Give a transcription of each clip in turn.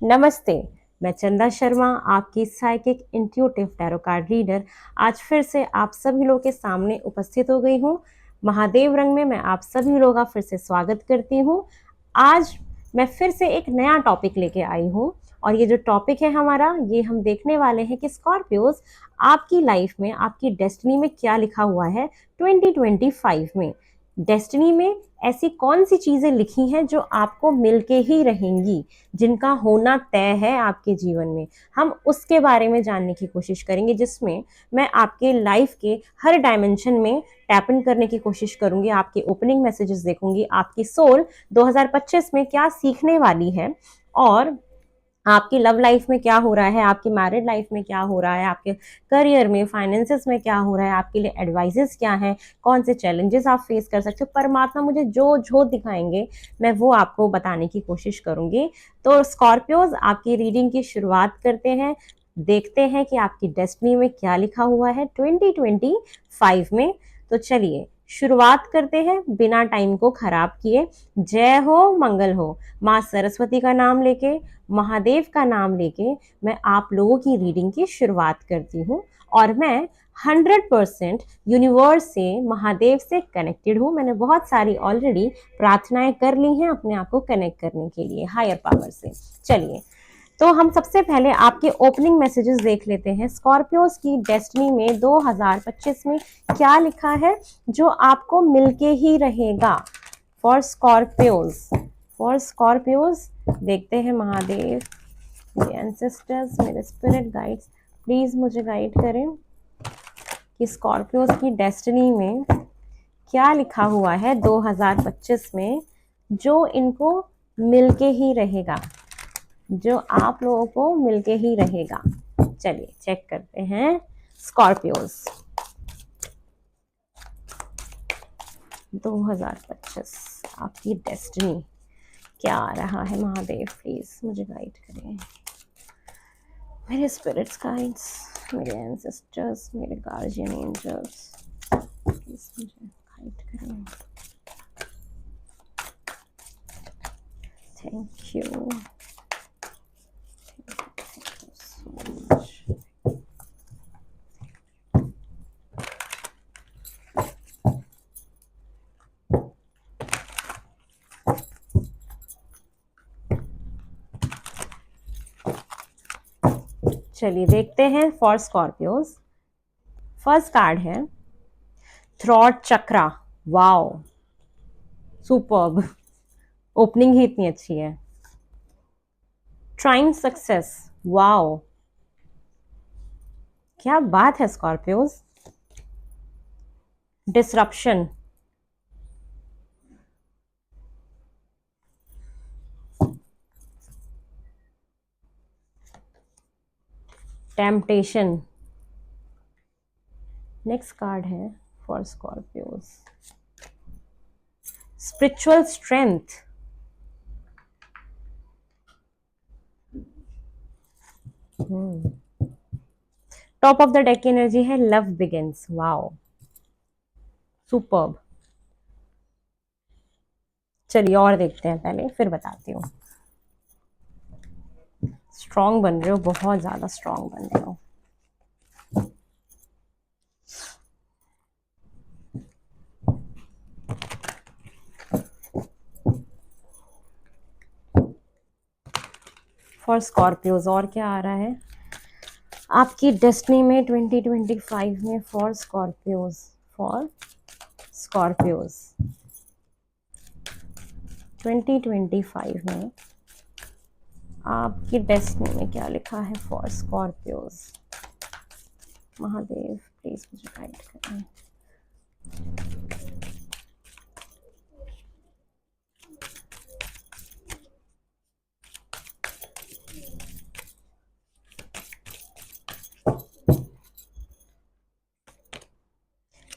नमस्ते। मैं चंदा शर्मा, आपकी psychic intuitive tarot card reader आज फिर से आप सभी लोगों के सामने उपस्थित हो गई हूँ। महादेव रंग में मैं आप सभी लोगों का फिर से स्वागत करती हूँ। आज मैं फिर से एक नया टॉपिक लेके आई हूँ और ये जो टॉपिक है हमारा, ये हम देखने वाले हैं कि स्कॉर्पियोज आपकी लाइफ में, आपकी डेस्टिनी में क्या लिखा हुआ है 2025 में। डेस्टिनी में ऐसी कौन सी चीजें लिखी हैं जो आपको मिलके ही रहेंगी, जिनका होना तय है आपके जीवन में। हम उसके बारे में जानने की कोशिश करेंगे, जिसमें मैं आपके लाइफ के हर डायमेंशन में टैप इन करने की कोशिश करूंगी। आपके ओपनिंग मैसेजेस देखूंगी, आपकी सोल 2025 में क्या सीखने वाली है और आपकी लव लाइफ में क्या हो रहा है, आपकी मैरिड लाइफ में क्या हो रहा है, आपके करियर में, फाइनेंसेस में क्या हो रहा है, आपके लिए एडवाइजेस क्या हैं, कौन से चैलेंजेस आप फेस कर सकते हो। परमात्मा मुझे जो जो दिखाएंगे मैं वो आपको बताने की कोशिश करूंगी। तो स्कॉर्पियोज, आपकी रीडिंग की शुरुआत करते हैं। देखते हैं कि आपकी डेस्टिनी में क्या लिखा हुआ है 2025 में। तो चलिए शुरुआत करते हैं बिना टाइम को खराब किए। जय हो, मंगल हो। माँ सरस्वती का नाम लेके, महादेव का नाम लेके मैं आप लोगों की रीडिंग की शुरुआत करती हूँ। और मैं 100% यूनिवर्स से, महादेव से कनेक्टेड हूँ। मैंने बहुत सारी ऑलरेडी प्रार्थनाएं कर ली हैं अपने आप को कनेक्ट करने के लिए हायर पावर से। चलिए, तो हम सबसे पहले आपके ओपनिंग मैसेजेस देख लेते हैं। स्कॉर्पियोज की डेस्टिनी में 2025 में क्या लिखा है जो आपको मिलके ही रहेगा फॉर स्कॉर्पियोज। देखते हैं महादेव, मेरे एंसेस्टर्स, मेरे स्पिरिट गाइड्स, प्लीज मुझे गाइड करें कि स्कॉर्पियोज की डेस्टिनी में क्या लिखा हुआ है 2025 में जो इनको मिलके ही रहेगा, जो आप लोगों को मिलके ही रहेगा। चलिए चेक करते हैं। स्कॉर्पियोज 2025 आपकी डेस्टिनी क्या आ रहा है। महादेव प्लीज मुझे गाइड करें, मेरे स्पिरिट्स गाइड्स, मेरे एंसेस्टर्स, मेरे गार्जियन एंजल्स, प्लीज मुझे गाइड करें। Thank you so much. चलिए देखते हैं फॉर स्कॉर्पियोज। फर्स्ट कार्ड है throat chakra. Wow, superb, opening ही इतनी अच्छी है। ट्राइंग सक्सेस, वाओ, क्या बात है Scorpios. Disruption, temptation. Next card है for Scorpios spiritual strength. Top of the deck की एनर्जी है लव बिगिंस। Wow, superb. चलिए और देखते हैं, पहले फिर बताती हूँ। स्ट्रांग बन रहे हो, बहुत ज्यादा स्ट्रांग बन रहे हो। फॉर स्कॉर्पियोज और क्या आ रहा है आपकी डेस्टिनी में 2025 में फॉर स्कॉर्पियोज। फॉर स्कॉर्पियोज 2025 में आपकी डेस्टिनी में क्या लिखा है फॉर स्कॉर्पियोज। महादेव प्लीज मुझे गाइड करें।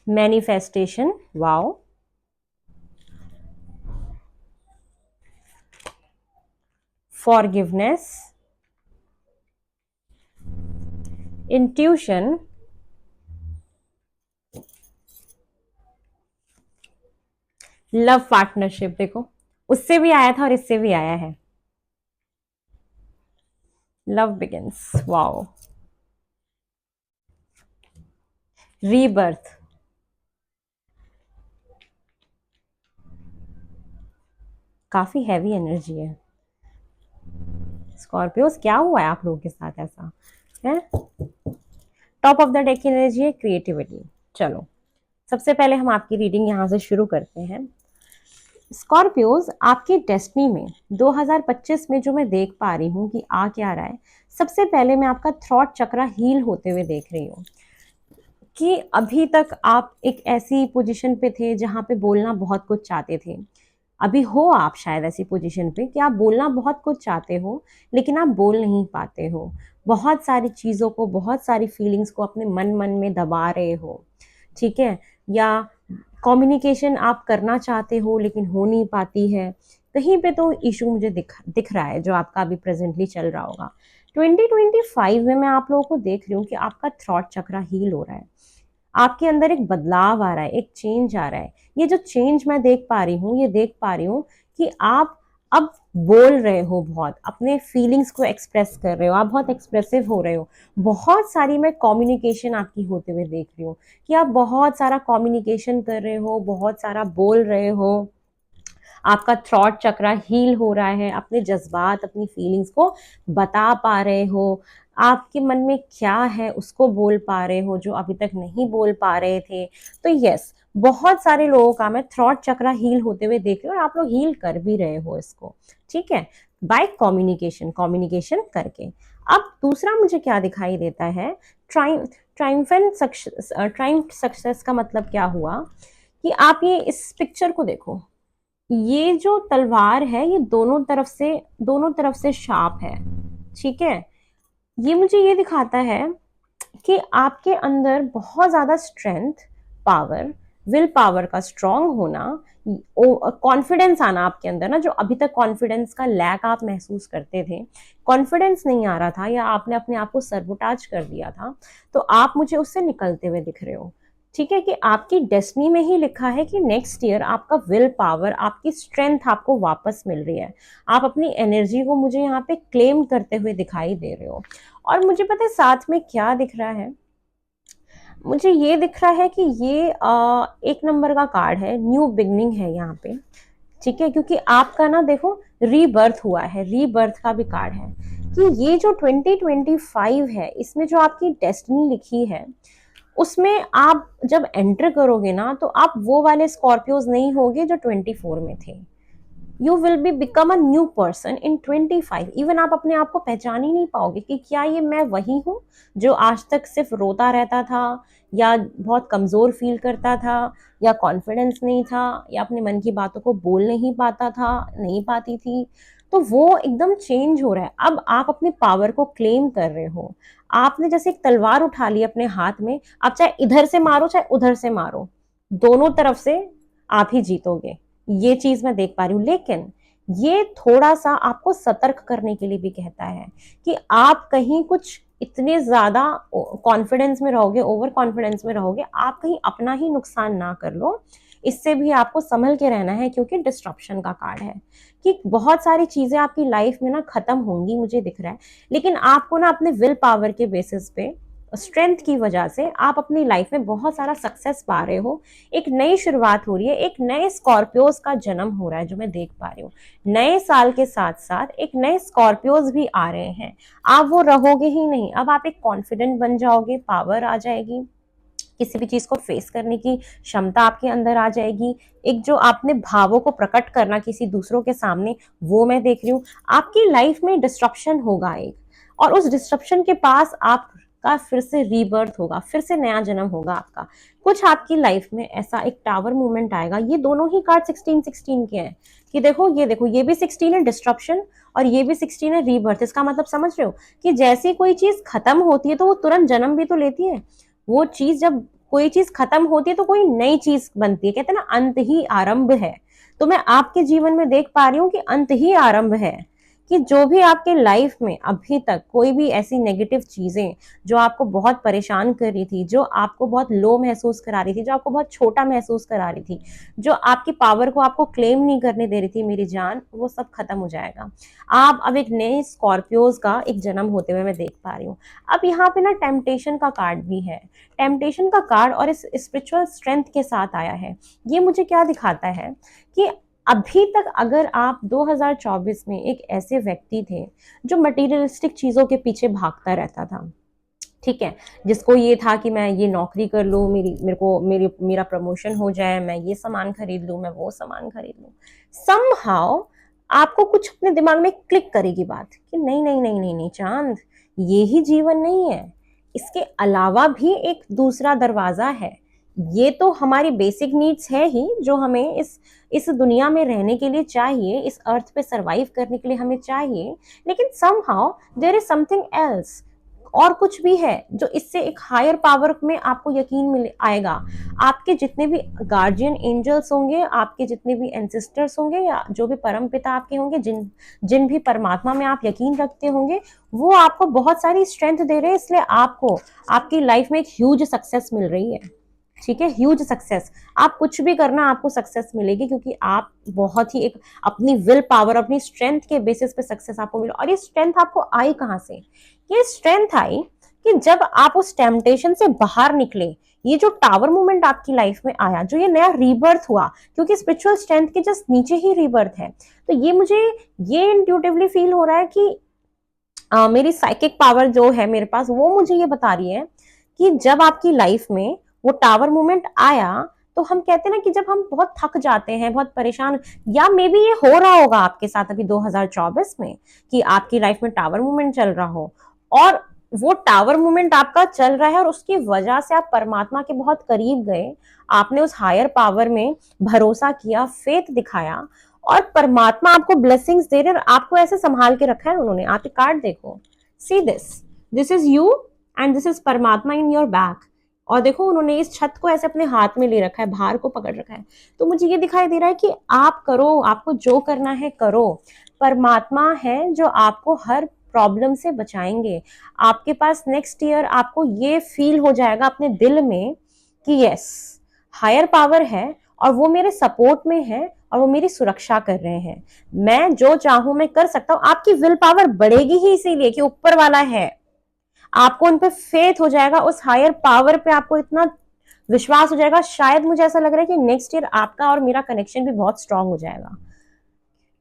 Manifestation, wow. Forgiveness, intuition, love partnership. देखो, उससे भी आया था और इससे भी आया है। लव बिगिंस, वाओ, रीबर्थ, काफी हैवी एनर्जी है। स्कॉर्पियोस क्या हुआ है आप लोगों के साथ ऐसा है? टॉप ऑफ द डेक की एनर्जी है क्रिएटिविटी। चलो सबसे पहले हम आपकी रीडिंग यहाँ से शुरू करते हैं। स्कॉर्पियोज, आपकी डेस्टिनी में 2025 में जो मैं देख पा रही हूँ कि आ क्या रहा है, सबसे पहले मैं आपका थ्रॉट चक्रा हील होते हुए देख रही हूँ कि अभी तक आप एक ऐसी पोजीशन पे थे जहाँ पे बोलना बहुत कुछ चाहते थे। अभी हो आप शायद ऐसी पोजीशन पे कि आप बोलना बहुत कुछ चाहते हो लेकिन आप बोल नहीं पाते हो। बहुत सारी चीज़ों को, बहुत सारी फीलिंग्स को अपने मन मन में दबा रहे हो, ठीक है? या कम्युनिकेशन आप करना चाहते हो लेकिन हो नहीं पाती है। कहीं पे तो इशू मुझे दिख रहा है जो आपका अभी प्रेजेंटली चल रहा होगा। 2025 में मैं आप लोगों को देख रही हूँ कि आपका थ्रॉट चक्रा हील हो रहा है। आपके अंदर एक बदलाव आ रहा है, एक चेंज आ रहा है। ये जो चेंज मैं देख पा रही हूँ, ये देख पा रही हूँ कि आप अब बोल रहे हो, बहुत अपने फीलिंग्स को एक्सप्रेस कर रहे हो, आप बहुत एक्सप्रेसिव हो रहे हो। बहुत सारी मैं कम्युनिकेशन आपकी होते हुए देख रही हूँ कि आप बहुत सारा कम्युनिकेशन कर रहे हो, बहुत सारा बोल रहे हो। आपका थ्रॉट चक्रा हील हो रहा है, अपने जज्बात, अपनी फीलिंग्स को बता पा रहे हो। आपके मन में क्या है उसको बोल पा रहे हो जो अभी तक नहीं बोल पा रहे थे। तो यस, बहुत सारे लोगों का मैं थ्रॉट चक्रा हील होते हुए देख रही हूँ और आप लोग हील कर भी रहे हो इसको, ठीक है, बाय कम्युनिकेशन, कम्युनिकेशन करके। अब दूसरा मुझे क्या दिखाई देता है, ट्राइम्फ सक्सेस का मतलब क्या हुआ कि आप ये इस पिक्चर को देखो। ये जो तलवार है ये दोनों तरफ से शार्प है, ठीक है? ये मुझे ये दिखाता है कि आपके अंदर बहुत ज्यादा स्ट्रेंथ, पावर, विल पावर का स्ट्रांग होना, कॉन्फिडेंस आना आपके अंदर ना, जो अभी तक कॉन्फिडेंस का लैक आप महसूस करते थे, कॉन्फिडेंस नहीं आ रहा था या आपने अपने आप को सरबोटाज कर दिया था, तो आप मुझे उससे निकलते हुए दिख रहे हो, ठीक है? कि आपकी डेस्टिनी में ही लिखा है कि नेक्स्ट ईयर आपका विल पावर, आपकी स्ट्रेंथ आपको वापस मिल रही है। आप अपनी एनर्जी को मुझे यहाँ पे क्लेम करते हुए दिखाई दे रहे हो। और मुझे पता है साथ में क्या दिख रहा है, मुझे ये दिख रहा है कि ये एक नंबर का कार्ड है, न्यू बिगनिंग है यहाँ पे, ठीक है? क्योंकि आपका ना देखो रीबर्थ हुआ है, रीबर्थ का भी कार्ड है कि ये जो 2025 है इसमें जो आपकी डेस्टिनी लिखी है उसमें आप जब एंटर करोगे ना तो आप वो वाले स्कॉर्पियोज नहीं होगे जो 24 में थे। You will be become a new person in 25। Even आप अपने आप को पहचान ही नहीं पाओगे कि क्या ये मैं वही हूँ जो आज तक सिर्फ रोता रहता था, या बहुत कमजोर फील करता था, या कॉन्फिडेंस नहीं था, या अपने मन की बातों को बोल नहीं पाता था, नहीं पाती थी। तो वो एकदम चेंज हो रहा है। अब आप अपने पावर को क्लेम कर रहे हो। आपने जैसे एक तलवार उठा ली अपने हाथ में, आप चाहे इधर से मारो चाहे उधर से मारो, दोनों तरफ से आप ही जीतोगे। ये चीज मैं देख पा रही हूँ। लेकिन ये थोड़ा सा आपको सतर्क करने के लिए भी कहता है कि आप कहीं कुछ इतने ज्यादा कॉन्फिडेंस में रहोगे, ओवर कॉन्फिडेंस में रहोगे, आप कहीं अपना ही नुकसान ना कर लो। इससे भी आपको संभल के रहना है क्योंकि डिस्ट्रप्शन का कार्ड है कि बहुत सारी चीजें आपकी लाइफ में ना खत्म होंगी, मुझे दिख रहा है। लेकिन आपको ना अपने विल पावर के बेसिस पे, स्ट्रेंथ की वजह से आप अपनी लाइफ में बहुत सारा सक्सेस पा रहे हो। एक नई शुरुआत हो रही है, एक नए स्कॉर्पियोज का जन्म हो रहा है जो मैं देख पा रही हूँ। नए साल के साथ साथ एक नए स्कॉर्पियोज भी आ रहे हैं। आप वो रहोगे ही नहीं, अब आप एक कॉन्फिडेंट बन जाओगे, पावर आ जाएगी, किसी भी चीज को फेस करने की क्षमता आपके अंदर आ जाएगी। एक जो आपने भावों को प्रकट करना किसी दूसरों के सामने, वो मैं देख रही हूँ। आपकी लाइफ में डिस्ट्रप्शन होगा एक, और उस डिस्ट्रप्शन के पास आपका फिर से रीबर्थ होगा, फिर से नया जन्म होगा आपका। कुछ आपकी लाइफ में ऐसा एक टावर मूवमेंट आएगा। ये दोनों ही कार्ड 16-16 के हैं कि देखो ये भी 16 है डिस्ट्रप्शन, और ये भी 16 है रीबर्थ। इसका मतलब समझ रहे हो कि जैसी कोई चीज खत्म होती है तो वो तुरंत जन्म भी तो लेती है। वो चीज जब कोई चीज खत्म होती है तो कोई नई चीज बनती है, कहते हैं ना अंत ही आरंभ है। तो मैं आपके जीवन में देख पा रही हूँ कि अंत ही आरंभ है। कि जो भी आपके लाइफ में अभी तक कोई भी ऐसी नेगेटिव चीजें जो आपको बहुत परेशान कर रही थी, जो आपको बहुत लो महसूस करा रही थी, जो आपको बहुत छोटा महसूस करा रही थी, जो आपकी पावर को आपको क्लेम नहीं करने दे रही थी मेरी जान, वो सब खत्म हो जाएगा। आप अब एक नए स्कॉर्पियोज का एक जन्म होते हुए मैं देख पा रही हूँ। अब यहाँ पे ना टेम्पटेशन का कार्ड भी है, टेम्पटेशन का कार्ड और इस स्पिरिचुअल स्ट्रेंथ के साथ आया है। ये मुझे क्या दिखाता है कि अभी तक अगर आप 2024 में एक ऐसे व्यक्ति थे जो मटेरियलिस्टिक चीजों के पीछे भागता रहता था, ठीक है, जिसको ये था कि मैं ये नौकरी कर लूँ, मेरा प्रमोशन हो जाए, मैं ये सामान खरीद लूँ, मैं वो सामान खरीद लूँ, समहाउ आपको कुछ अपने दिमाग में क्लिक करेगी बात कि नहीं नहीं नहीं नहीं नहीं चांद, ये ही जीवन नहीं है, इसके अलावा भी एक दूसरा दरवाजा है। ये तो हमारी बेसिक नीड्स है ही जो हमें इस दुनिया में रहने के लिए चाहिए, इस अर्थ पे सरवाइव करने के लिए हमें चाहिए, लेकिन somehow there is something else, और कुछ भी है जो इससे एक हायर पावर में आपको यकीन मिल आएगा। आपके जितने भी गार्जियन एंजल्स होंगे, आपके जितने भी एंसेस्टर्स होंगे, या जो भी परम पिता आपके होंगे, जिन जिन भी परमात्मा में आप यकीन रखते होंगे, वो आपको बहुत सारी स्ट्रेंथ दे रहे हैं, इसलिए आपको आपकी लाइफ में एक ह्यूज सक्सेस मिल रही है। ठीक है, ह्यूज सक्सेस, आप कुछ भी करना आपको सक्सेस मिलेगी, क्योंकि आप बहुत ही एक अपनी विल पावर, अपनी स्ट्रेंथ के बेसिस पे सक्सेस आपको मिले। और ये स्ट्रेंथ आपको आई कहाँ से? ये स्ट्रेंथ आई कि जब आप उस टेम्पटेशन से बाहर निकले, ये जो टावर मूवमेंट आपकी लाइफ में आया, जो ये नया रीबर्थ हुआ, क्योंकि स्पिरिचुअल स्ट्रेंथ के जस्ट नीचे ही रीबर्थ है, तो ये मुझे ये इंट्यूटिवली फील हो रहा है कि मेरी साइकिक पावर जो है मेरे पास, वो मुझे ये बता रही है कि जब आपकी लाइफ में वो टावर मूवमेंट आया, तो हम कहते हैं ना कि जब हम बहुत थक जाते हैं, बहुत परेशान, या मे बी ये हो रहा होगा आपके साथ अभी 2024 में कि आपकी लाइफ में टावर मूवमेंट चल रहा हो, और वो टावर मूवमेंट आपका चल रहा है और उसकी वजह से आप परमात्मा के बहुत करीब गए, आपने उस हायर पावर में भरोसा किया, फेथ दिखाया, और परमात्मा आपको ब्लेसिंग्स दे रहे, और आपको ऐसे संभाल के रखा है उन्होंने। आपके कार्ड देखो, see this is you and this is परमात्मा इन योर बैक, और देखो उन्होंने इस छत को ऐसे अपने हाथ में ले रखा है, भार को पकड़ रखा है। तो मुझे ये दिखाई दे रहा है कि आप करो, आपको जो करना है करो, परमात्मा है जो आपको हर प्रॉब्लम से बचाएंगे। आपके पास नेक्स्ट ईयर आपको ये फील हो जाएगा अपने दिल में कि यस, हायर पावर है और वो मेरे सपोर्ट में है और वो मेरी सुरक्षा कर रहे हैं, मैं जो चाहूं मैं कर सकता हूं। आपकी विल पावर बढ़ेगी ही इसीलिए कि ऊपर वाला है, आपको उन पे फेथ हो जाएगा, उस हायर पावर पे आपको इतना विश्वास हो जाएगा। शायद मुझे ऐसा लग रहा है कि नेक्स्ट ईयर आपका और मेरा कनेक्शन भी बहुत स्ट्रांग हो जाएगा,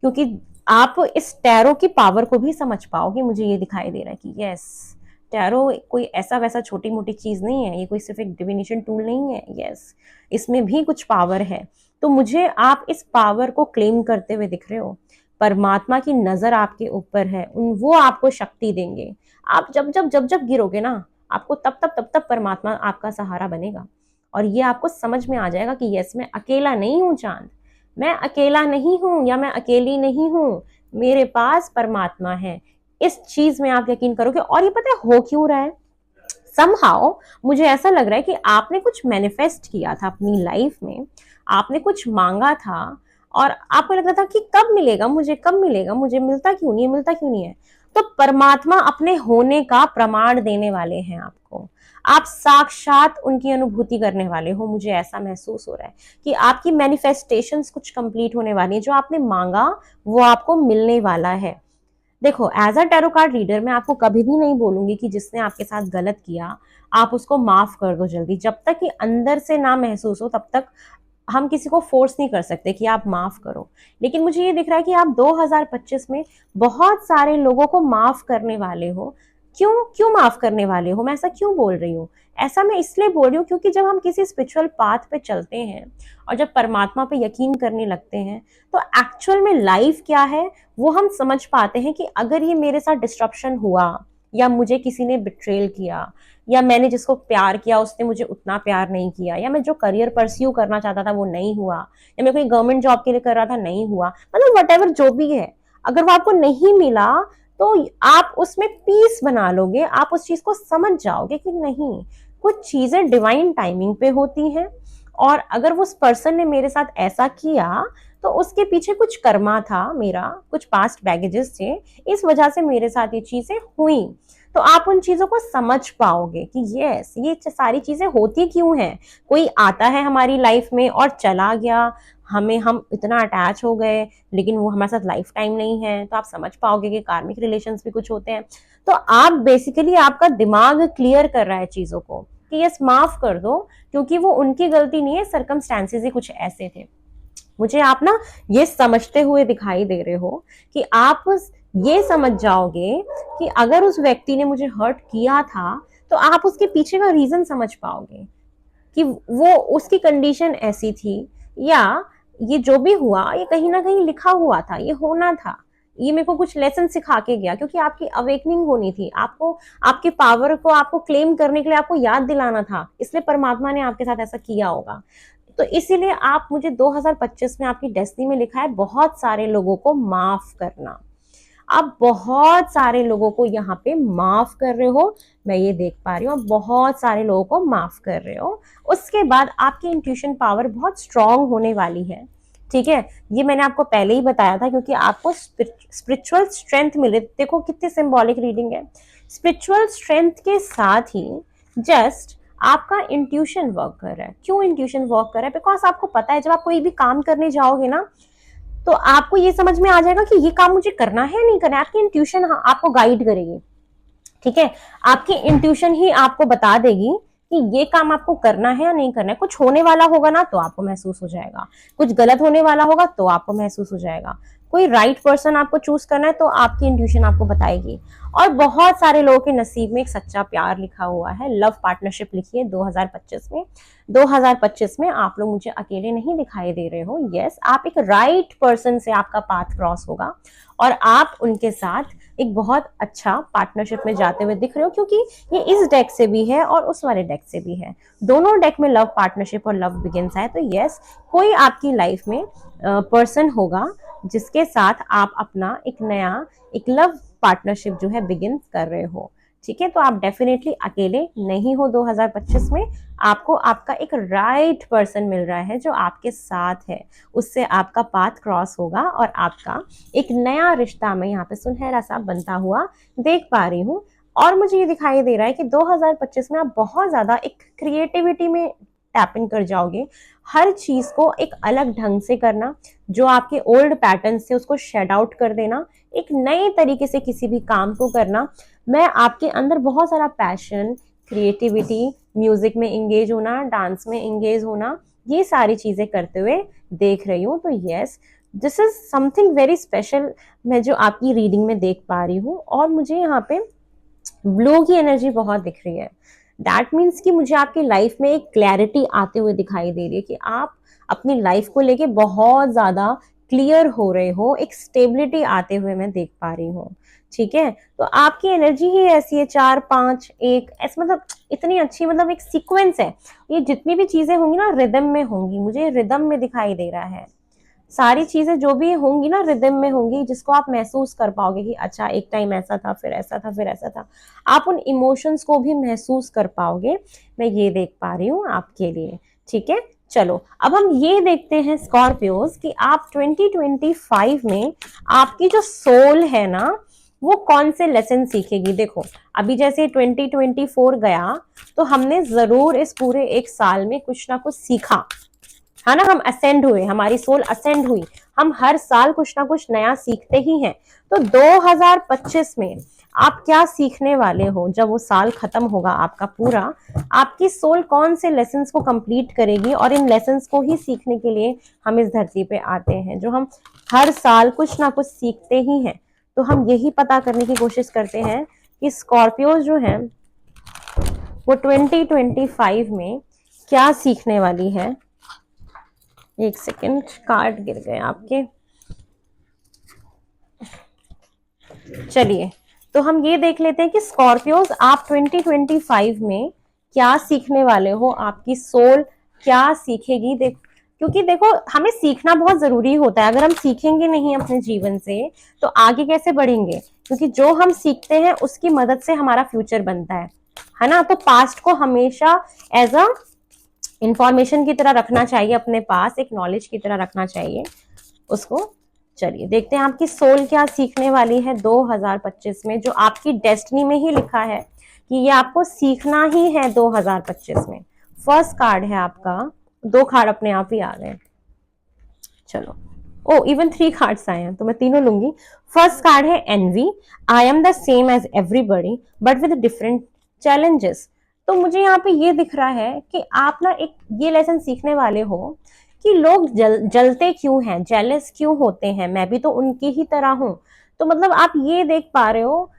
क्योंकि आप इस टैरो की पावर को भी समझ पाओगे। मुझे ये दिखाई दे रहा है कि यस, टैरो कोई ऐसा वैसा छोटी मोटी चीज नहीं है, ये कोई सिर्फ एक डिविनेशन टूल नहीं है। यस, इसमें भी कुछ पावर है। तो मुझे आप इस पावर को क्लेम करते हुए दिख रहे हो, परमात्मा की नजर आपके ऊपर है, वो आपको शक्ति देंगे। आप जब जब जब जब गिरोगे ना, आपको तब तब परमात्मा आपका सहारा बनेगा, और ये आपको समझ में आ जाएगा कि यस, मैं अकेला नहीं हूं चांद, मैं अकेला नहीं हूं, या मैं अकेली नहीं हूं, मेरे पास परमात्मा है। इस चीज में आप यकीन करोगे। और ये पता है हो क्यों रहा है? समहाउ मुझे ऐसा लग रहा है कि आपने कुछ मैनिफेस्ट किया था अपनी लाइफ में, आपने कुछ मांगा था, और आपको लग रहा था कि कब मिलेगा मुझे, कब मिलेगा मुझे, मिलता क्यों नहीं है, मिलता क्यों नहीं है। तो परमात्मा अपने होने का प्रमाण देने वाले हैं आपको, आप साक्षात उनकी अनुभूति करने वाले हो। मुझे ऐसा महसूस हो रहा है कि आपकी मैनिफेस्टेशंस कुछ कंप्लीट होने वाली है, जो आपने मांगा वो आपको मिलने वाला है। देखो, as a tarot card reader मैं आपको कभी भी नहीं बोलूंगी कि जिसने आपके साथ गलत किया आप उसको माफ कर दो जल्दी। जब तक कि अंदर से ना महसूस हो तब तक हम किसी को फोर्स नहीं कर सकते कि आप माफ करो। लेकिन मुझे ये दिख रहा है कि आप 2025 में बहुत सारे लोगों को माफ करने वाले हो। क्यों क्यों माफ करने वाले हो? मैं ऐसा क्यों बोल रही हूँ? ऐसा मैं इसलिए बोल रही हूँ क्योंकि जब हम किसी स्पिरिचुअल पाथ पे चलते हैं और जब परमात्मा पे यकीन करने लगते हैं, तो एक्चुअल में लाइफ क्या है वो हम समझ पाते हैं कि अगर ये मेरे साथ डिस्ट्रप्शन हुआ, या मुझे किसी ने बिट्रेल किया, या मैंने जिसको प्यार किया उसने मुझे उतना प्यार नहीं किया, या मैं जो करियर परस्यू करना चाहता था वो नहीं हुआ, या मैं कोई गवर्नमेंट जॉब के लिए कर रहा था नहीं हुआ, मतलब वट जो भी है, अगर वो आपको नहीं मिला तो आप उसमें पीस बना लोगे, आप उस चीज को समझ जाओगे कि नहीं, कुछ चीजें डिवाइन टाइमिंग पे होती हैं, और अगर उस पर्सन ने मेरे साथ ऐसा किया तो उसके पीछे कुछ कर्मा था मेरा, कुछ पास्ट बैगेजेस थे, इस वजह से मेरे साथ ये चीजें हुई। तो आप उन चीजों को समझ पाओगे कि यस, ये सारी चीजें होती क्यों हैं। कोई आता है हमारी लाइफ में और चला गया, हम इतना अटैच हो गए, लेकिन वो हमारे साथ लाइफ टाइम नहीं है, तो आप समझ पाओगे कि कार्मिक रिलेशंस भी कुछ होते हैं। तो आप बेसिकली, आपका दिमाग क्लियर कर रहा है चीजों को कि यस, माफ कर दो, क्योंकि वो उनकी गलती नहीं है, सर्कमस्टेंसेस ही कुछ ऐसे थे। मुझे आप ना ये समझते हुए दिखाई दे रहे हो कि आप ये समझ जाओगे कि अगर उस व्यक्ति ने मुझे हर्ट किया था, तो आप उसके पीछे का रीजन समझ पाओगे कि वो, उसकी कंडीशन ऐसी थी, या ये जो भी हुआ ये कहीं ना कहीं लिखा हुआ था, ये होना था, ये मेरे को कुछ लेसन सिखा के गया, क्योंकि आपकी अवेकनिंग होनी थी, आपको आपके पावर को आपको क्लेम करने के लिए आपको याद दिलाना था, इसलिए परमात्मा ने आपके साथ ऐसा किया होगा। तो इसीलिए आप, मुझे 2025 में आपकी डेस्टिनी में लिखा है बहुत सारे लोगों को माफ करना। आप बहुत सारे लोगों को यहाँ पे माफ कर रहे हो, मैं ये देख पा रही हूँ, बहुत सारे लोगों को माफ कर रहे हो। उसके बाद आपकी इंट्यूशन पावर बहुत स्ट्रांग होने वाली है, ठीक है। ये मैंने आपको पहले ही बताया था, क्योंकि आपको स्पिरिचुअल स्ट्रेंथ मिले। देखो कितनी सिंबॉलिक रीडिंग है। स्पिरिचुअल स्ट्रेंथ के साथ ही जस्ट आपका इंट्यूशन वर्क कर रहा है। क्यों इंट्यूशन वर्क कर रहा है? बिकॉज आपको पता है, जब आप कोई भी काम करने जाओगे ना, तो आपको ये समझ में आ जाएगा कि ये काम मुझे करना है नहीं करना है। आपकी इंट्यूशन आपको गाइड करेगी, ठीक है। आपकी इंट्यूशन ही आपको बता देगी कि ये काम आपको करना है या नहीं करना है। कुछ होने वाला होगा ना, तो आपको महसूस हो जाएगा, कुछ गलत होने वाला होगा तो आपको महसूस हो जाएगा, कोई राइट पर्सन आपको चूज करना है तो आपकी इंट्यूशन आपको बताएगी। और बहुत सारे लोगों के नसीब में एक सच्चा प्यार लिखा हुआ है, लव पार्टनरशिप लिखी है 2025 में। 2025 में आप लोग मुझे अकेले नहीं दिखाई दे रहे हो। यस, आप एक राइट पर्सन से आपका पाथ क्रॉस होगा और आप उनके साथ एक बहुत अच्छा पार्टनरशिप में जाते हुए दिख रहे हो, क्योंकि ये इस डेक से भी है और उस वाले डेक से भी है। दोनों डेक में लव पार्टनरशिप और लव बिगिंस है। तो यस, कोई आपकी लाइफ में पर्सन होगा जिसके साथ आप अपना एक नया, एक लव पार्टनरशिप जो है बिगिन कर रहे हो, ठीक है। तो आप डेफिनेटली अकेले नहीं हो 2025 में। आपको आपका एक राइट पर्सन मिल रहा है जो आपके साथ है, उससे आपका पाथ क्रॉस होगा और आपका एक नया रिश्ता मैं यहाँ पे सुनहरा सा बनता हुआ देख पा रही हूँ। और मुझे ये दिखाई दे रहा है कि 2025 में आप बहुत ज्यादा एक क्रिएटिविटी में टैप इन कर जाओगे। हर चीज को एक अलग ढंग से करना, जो आपके ओल्ड पैटर्न से उसको शेड आउट कर देना, एक नए तरीके से किसी भी काम को करना। मैं आपके अंदर बहुत सारा पैशन, क्रिएटिविटी, म्यूजिक में इंगेज होना, डांस में इंगेज होना, ये सारी चीजें करते हुए देख रही हूँ। तो yes, this is something very special मैं जो आपकी रीडिंग में देख पा रही हूँ। और मुझे यहाँ पे ब्लू की एनर्जी बहुत दिख रही है। दैट मीन्स कि मुझे आपकी लाइफ में एक क्लैरिटी आते हुए दिखाई दे रही है कि आप अपनी लाइफ को लेके बहुत ज्यादा क्लियर हो रहे हो, एक स्टेबिलिटी आते हुए मैं देख पा रही हूँ, ठीक है। तो आपकी एनर्जी ही ऐसी है, 4 5 1 ऐसे, मतलब इतनी अच्छी, मतलब एक सीक्वेंस है। ये जितनी भी चीजें होंगी ना रिदम में होंगी, मुझे रिदम में दिखाई दे रहा है। सारी चीजें जो भी होंगी ना रिदम में होंगी, जिसको आप महसूस कर पाओगे कि अच्छा एक टाइम ऐसा था, फिर ऐसा था, फिर ऐसा था। आप उन इमोशंस को भी महसूस कर पाओगे, मैं ये देख पा रही हूँ आपके लिए, ठीक है। चलो अब हम ये देखते हैं स्कॉर्पियोज कि आप 2025 में आपकी जो सोल है ना, वो कौन से लेसन सीखेगी। देखो अभी जैसे 2024 गया, तो हमने जरूर इस पूरे एक साल में कुछ ना कुछ सीखा, है ना। हम असेंड हुए, हमारी सोल असेंड हुई, हम हर साल कुछ ना कुछ नया सीखते ही हैं। तो 2025 में आप क्या सीखने वाले हो? जब वो साल खत्म होगा आपका पूरा, आपकी सोल कौन से लेसन्स को कंप्लीट करेगी? और इन लेसन्स को ही सीखने के लिए हम इस धरती पे आते हैं, जो हम हर साल कुछ ना कुछ सीखते ही हैं। तो हम यही पता करने की कोशिश करते हैं कि स्कॉर्पियो जो है वो 2025 में क्या सीखने वाली है। एक सेकेंड, कार्ड गिर गए आपके। चलिए तो हम ये देख लेते हैं कि स्कॉर्पियोज आप 2025 में क्या सीखने वाले हो, आपकी सोल क्या सीखेगी। क्योंकि देखो हमें सीखना बहुत जरूरी होता है। अगर हम सीखेंगे नहीं अपने जीवन से तो आगे कैसे बढ़ेंगे? क्योंकि जो हम सीखते हैं उसकी मदद से हमारा फ्यूचर बनता है ना। तो पास्ट को हमेशा एज अ इंफॉर्मेशन की तरह रखना चाहिए अपने पास, एक नॉलेज की तरह रखना चाहिए। उसको। चलिए देखते हैं आपकी सोल क्या सीखने वाली है 2025 में, जो आपकी डेस्टिनी में ही लिखा है कि ये आपको सीखना ही है 2025 में। फर्स्ट कार्ड है आपका, 2 कार्ड अपने आप ही आ गए। चलो, ओ इवन 3 कार्ड्स आए हैं तो मैं तीनों लूंगी। फर्स्ट कार्ड है envy. I am the same as everybody but with different challenges. तो मुझे यहाँ पे ये दिख रहा है कि आप ना एक ये लेसन सीखने वाले हो कि लोग जलते क्यों हैं, जेलस क्यों होते हैं, मैं भी तो उनकी ही तरह हूं। तो मतलब आप ये देख पा रहे हो,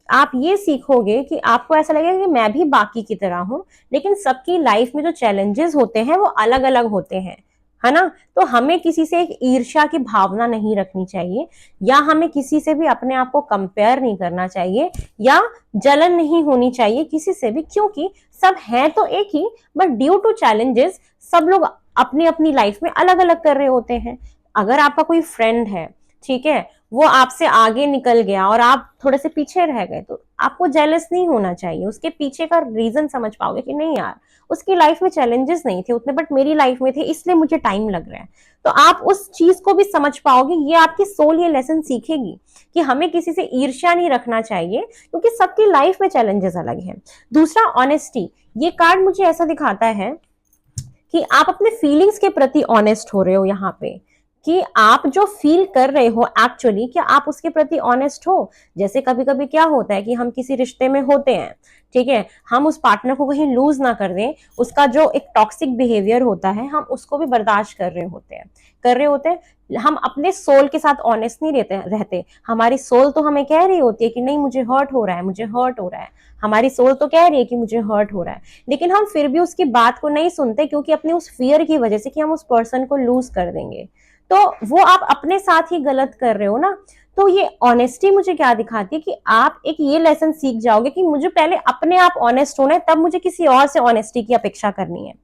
आप ये सीखोगे कि आपको ऐसा लगेगा कि मैं भी बाकी की तरह हूं, लेकिन सबकी लाइफ में जो चैलेंजेस होते हैं वो अलग अलग होते हैं, है ना। तो हमें किसी से एक ईर्ष्या की भावना नहीं रखनी चाहिए, या हमें किसी से भी अपने आप को कंपेयर नहीं करना चाहिए, या जलन नहीं होनी चाहिए किसी से भी, क्योंकि सब हैं तो एक ही, बट ड्यू टू चैलेंजेस सब लोग अपनी अपनी लाइफ में अलग अलग कर रहे होते हैं। अगर आपका कोई फ्रेंड है, ठीक है, वो आपसे आगे निकल गया और आप थोड़े से पीछे रह गए, तो आपको जेलस नहीं होना चाहिए। उसके पीछे का रीजन समझ पाओगे कि नहीं यार, उसकी लाइफ में चैलेंजेस नहीं थे उतने, बट मेरी लाइफ में थे, इसलिए मुझे टाइम लग रहा है। तो आप उस चीज को भी समझ पाओगे। ये आपकी सोल ये लेसन सीखेगी कि हमें किसी से ईर्ष्या नहीं रखना चाहिए, क्योंकि सबकी लाइफ में चैलेंजेस अलग हैं। दूसरा, ऑनेस्टी। ये कार्ड मुझे ऐसा दिखाता है कि आप अपने फीलिंग्स के प्रति ऑनेस्ट हो रहे हो यहाँ पे, कि आप जो फील कर रहे हो एक्चुअली, क्या आप उसके प्रति ऑनेस्ट हो। जैसे कभी कभी क्या होता है कि हम किसी रिश्ते में होते हैं, ठीक है, हम उस पार्टनर को कहीं लूज ना कर दें, उसका जो एक टॉक्सिक बिहेवियर होता है हम उसको भी बर्दाश्त कर रहे होते हैं। हम अपने सोल के साथ ऑनेस्ट नहीं रहते। हमारी सोल तो हमें कह रही होती है कि नहीं मुझे हर्ट हो रहा है, मुझे हर्ट हो रहा है, हमारी सोल तो कह रही है कि मुझे हर्ट हो रहा है, लेकिन हम फिर भी उसकी बात को नहीं सुनते, क्योंकि अपनी उस फियर की वजह से कि हम उस पर्सन को लूज कर देंगे। तो वो आप अपने साथ ही गलत कर रहे हो ना। तो ये ऑनेस्टी मुझे क्या दिखाती है कि आप एक ये लेसन सीख जाओगे कि मुझे पहले अपने आप ऑनेस्ट होना है, तब मुझे किसी और से ऑनेस्टी की अपेक्षा करनी है।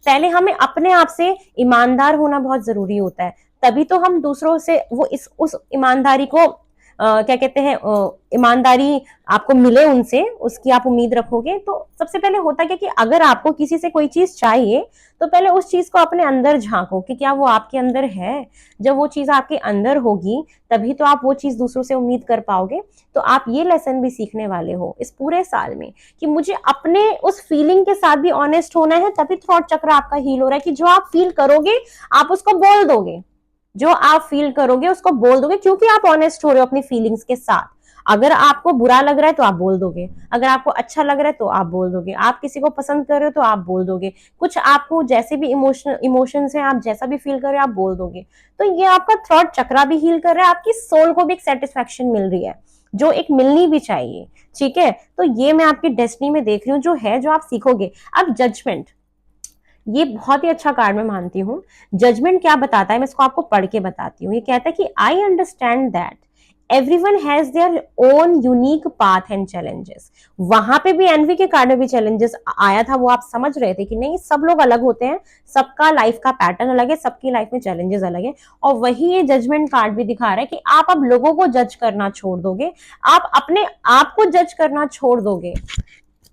पहले हमें अपने आप से ईमानदार होना बहुत जरूरी होता है, तभी तो हम दूसरों से वो उस ईमानदारी को क्या कहते हैं, ईमानदारी आपको मिले उनसे, उसकी आप उम्मीद रखोगे। तो सबसे पहले होता क्या कि अगर आपको किसी से कोई चीज चाहिए, तो पहले उस चीज को अपने अंदर झांको कि क्या वो आपके अंदर है। जब वो चीज आपके अंदर होगी, तभी तो आप वो चीज दूसरों से उम्मीद कर पाओगे। तो आप ये लेसन भी सीखने वाले हो इस पूरे साल में, कि मुझे अपने उस फीलिंग के साथ भी ऑनेस्ट होना है, तभी थॉट चक्र आपका हील हो रहा है। कि जो आप फील करोगे आप उसको बोल दोगे, जो आप फील करोगे उसको बोल दोगे, क्योंकि आप ऑनेस्ट हो रहे हो अपनी फीलिंग्स के साथ। अगर आपको बुरा लग रहा है तो आप बोल दोगे, अगर आपको अच्छा लग रहा है तो आप बोल दोगे, आप किसी को पसंद कर रहे हो तो आप बोल दोगे, कुछ आपको जैसे भी इमोशंस हैं आप जैसा भी फील कर रहे हो आप बोल दोगे। तो ये आपका थॉट चक्रा भी हील कर रहा है, आपकी सोल को भी एक सेटिस्फैक्शन मिल रही है, जो एक मिलनी भी चाहिए, ठीक है। तो ये मैं आपकी डेस्टिनी में देख रही हूँ जो है, जो आप सीखोगे। अब जजमेंट, ये बहुत ही अच्छा कार्ड मैं मानती हूँ। जजमेंट क्या बताता है, मैं इसको आपको पढ़ के बताती हूँ। ये कहता है कि I understand that everyone has their own unique path and challenges. वहां पे भी एनवी के कार्ड में भी चैलेंजेस आया था, वो आप समझ रहे थे कि नहीं सब लोग अलग होते हैं, सबका लाइफ का पैटर्न अलग है, सबकी लाइफ में चैलेंजेस अलग है। और वही ये जजमेंट कार्ड भी दिखा रहा है कि आप अब लोगों को जज करना छोड़ दोगे, आप अपने आप को जज करना छोड़ दोगे,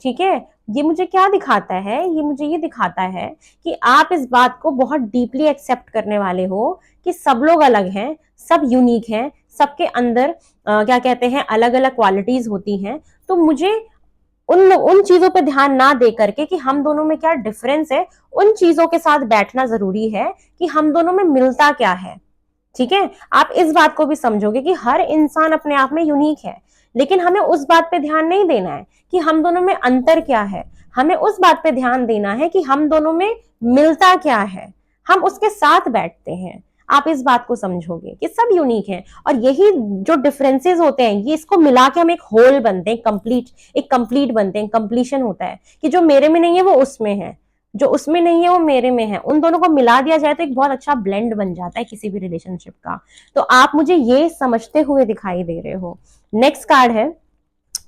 ठीक है। ये मुझे क्या दिखाता है, ये मुझे ये दिखाता है कि आप इस बात को बहुत डीपली एक्सेप्ट करने वाले हो कि सब लोग अलग हैं, सब यूनिक हैं, सबके अंदर क्या कहते हैं अलग अलग क्वालिटीज होती हैं। तो मुझे उन चीजों पे ध्यान ना दे करके कि हम दोनों में क्या डिफरेंस है, उन चीजों के साथ बैठना जरूरी है कि हम दोनों में मिलता क्या है, ठीक है। आप इस बात को भी समझोगे कि हर इंसान अपने आप में यूनिक है, लेकिन हमें उस बात पे ध्यान नहीं देना है कि हम दोनों में अंतर क्या है, हमें उस बात पे ध्यान देना है कि हम दोनों में मिलता क्या है, हम उसके साथ बैठते हैं। आप इस बात को समझोगे कि सब यूनिक हैं, और यही जो डिफरेंसेस होते हैं ये इसको मिला के हम एक होल बनते हैं, कंप्लीट बनते हैं। कंप्लीशन होता है कि जो मेरे में नहीं है वो उसमें है, जो उसमें नहीं है वो मेरे में है, उन दोनों को मिला दिया जाए तो एक बहुत अच्छा ब्लेंड बन जाता है किसी भी रिलेशनशिप का। तो आप मुझे ये समझते हुए दिखाई दे रहे हो। नेक्स्ट कार्ड है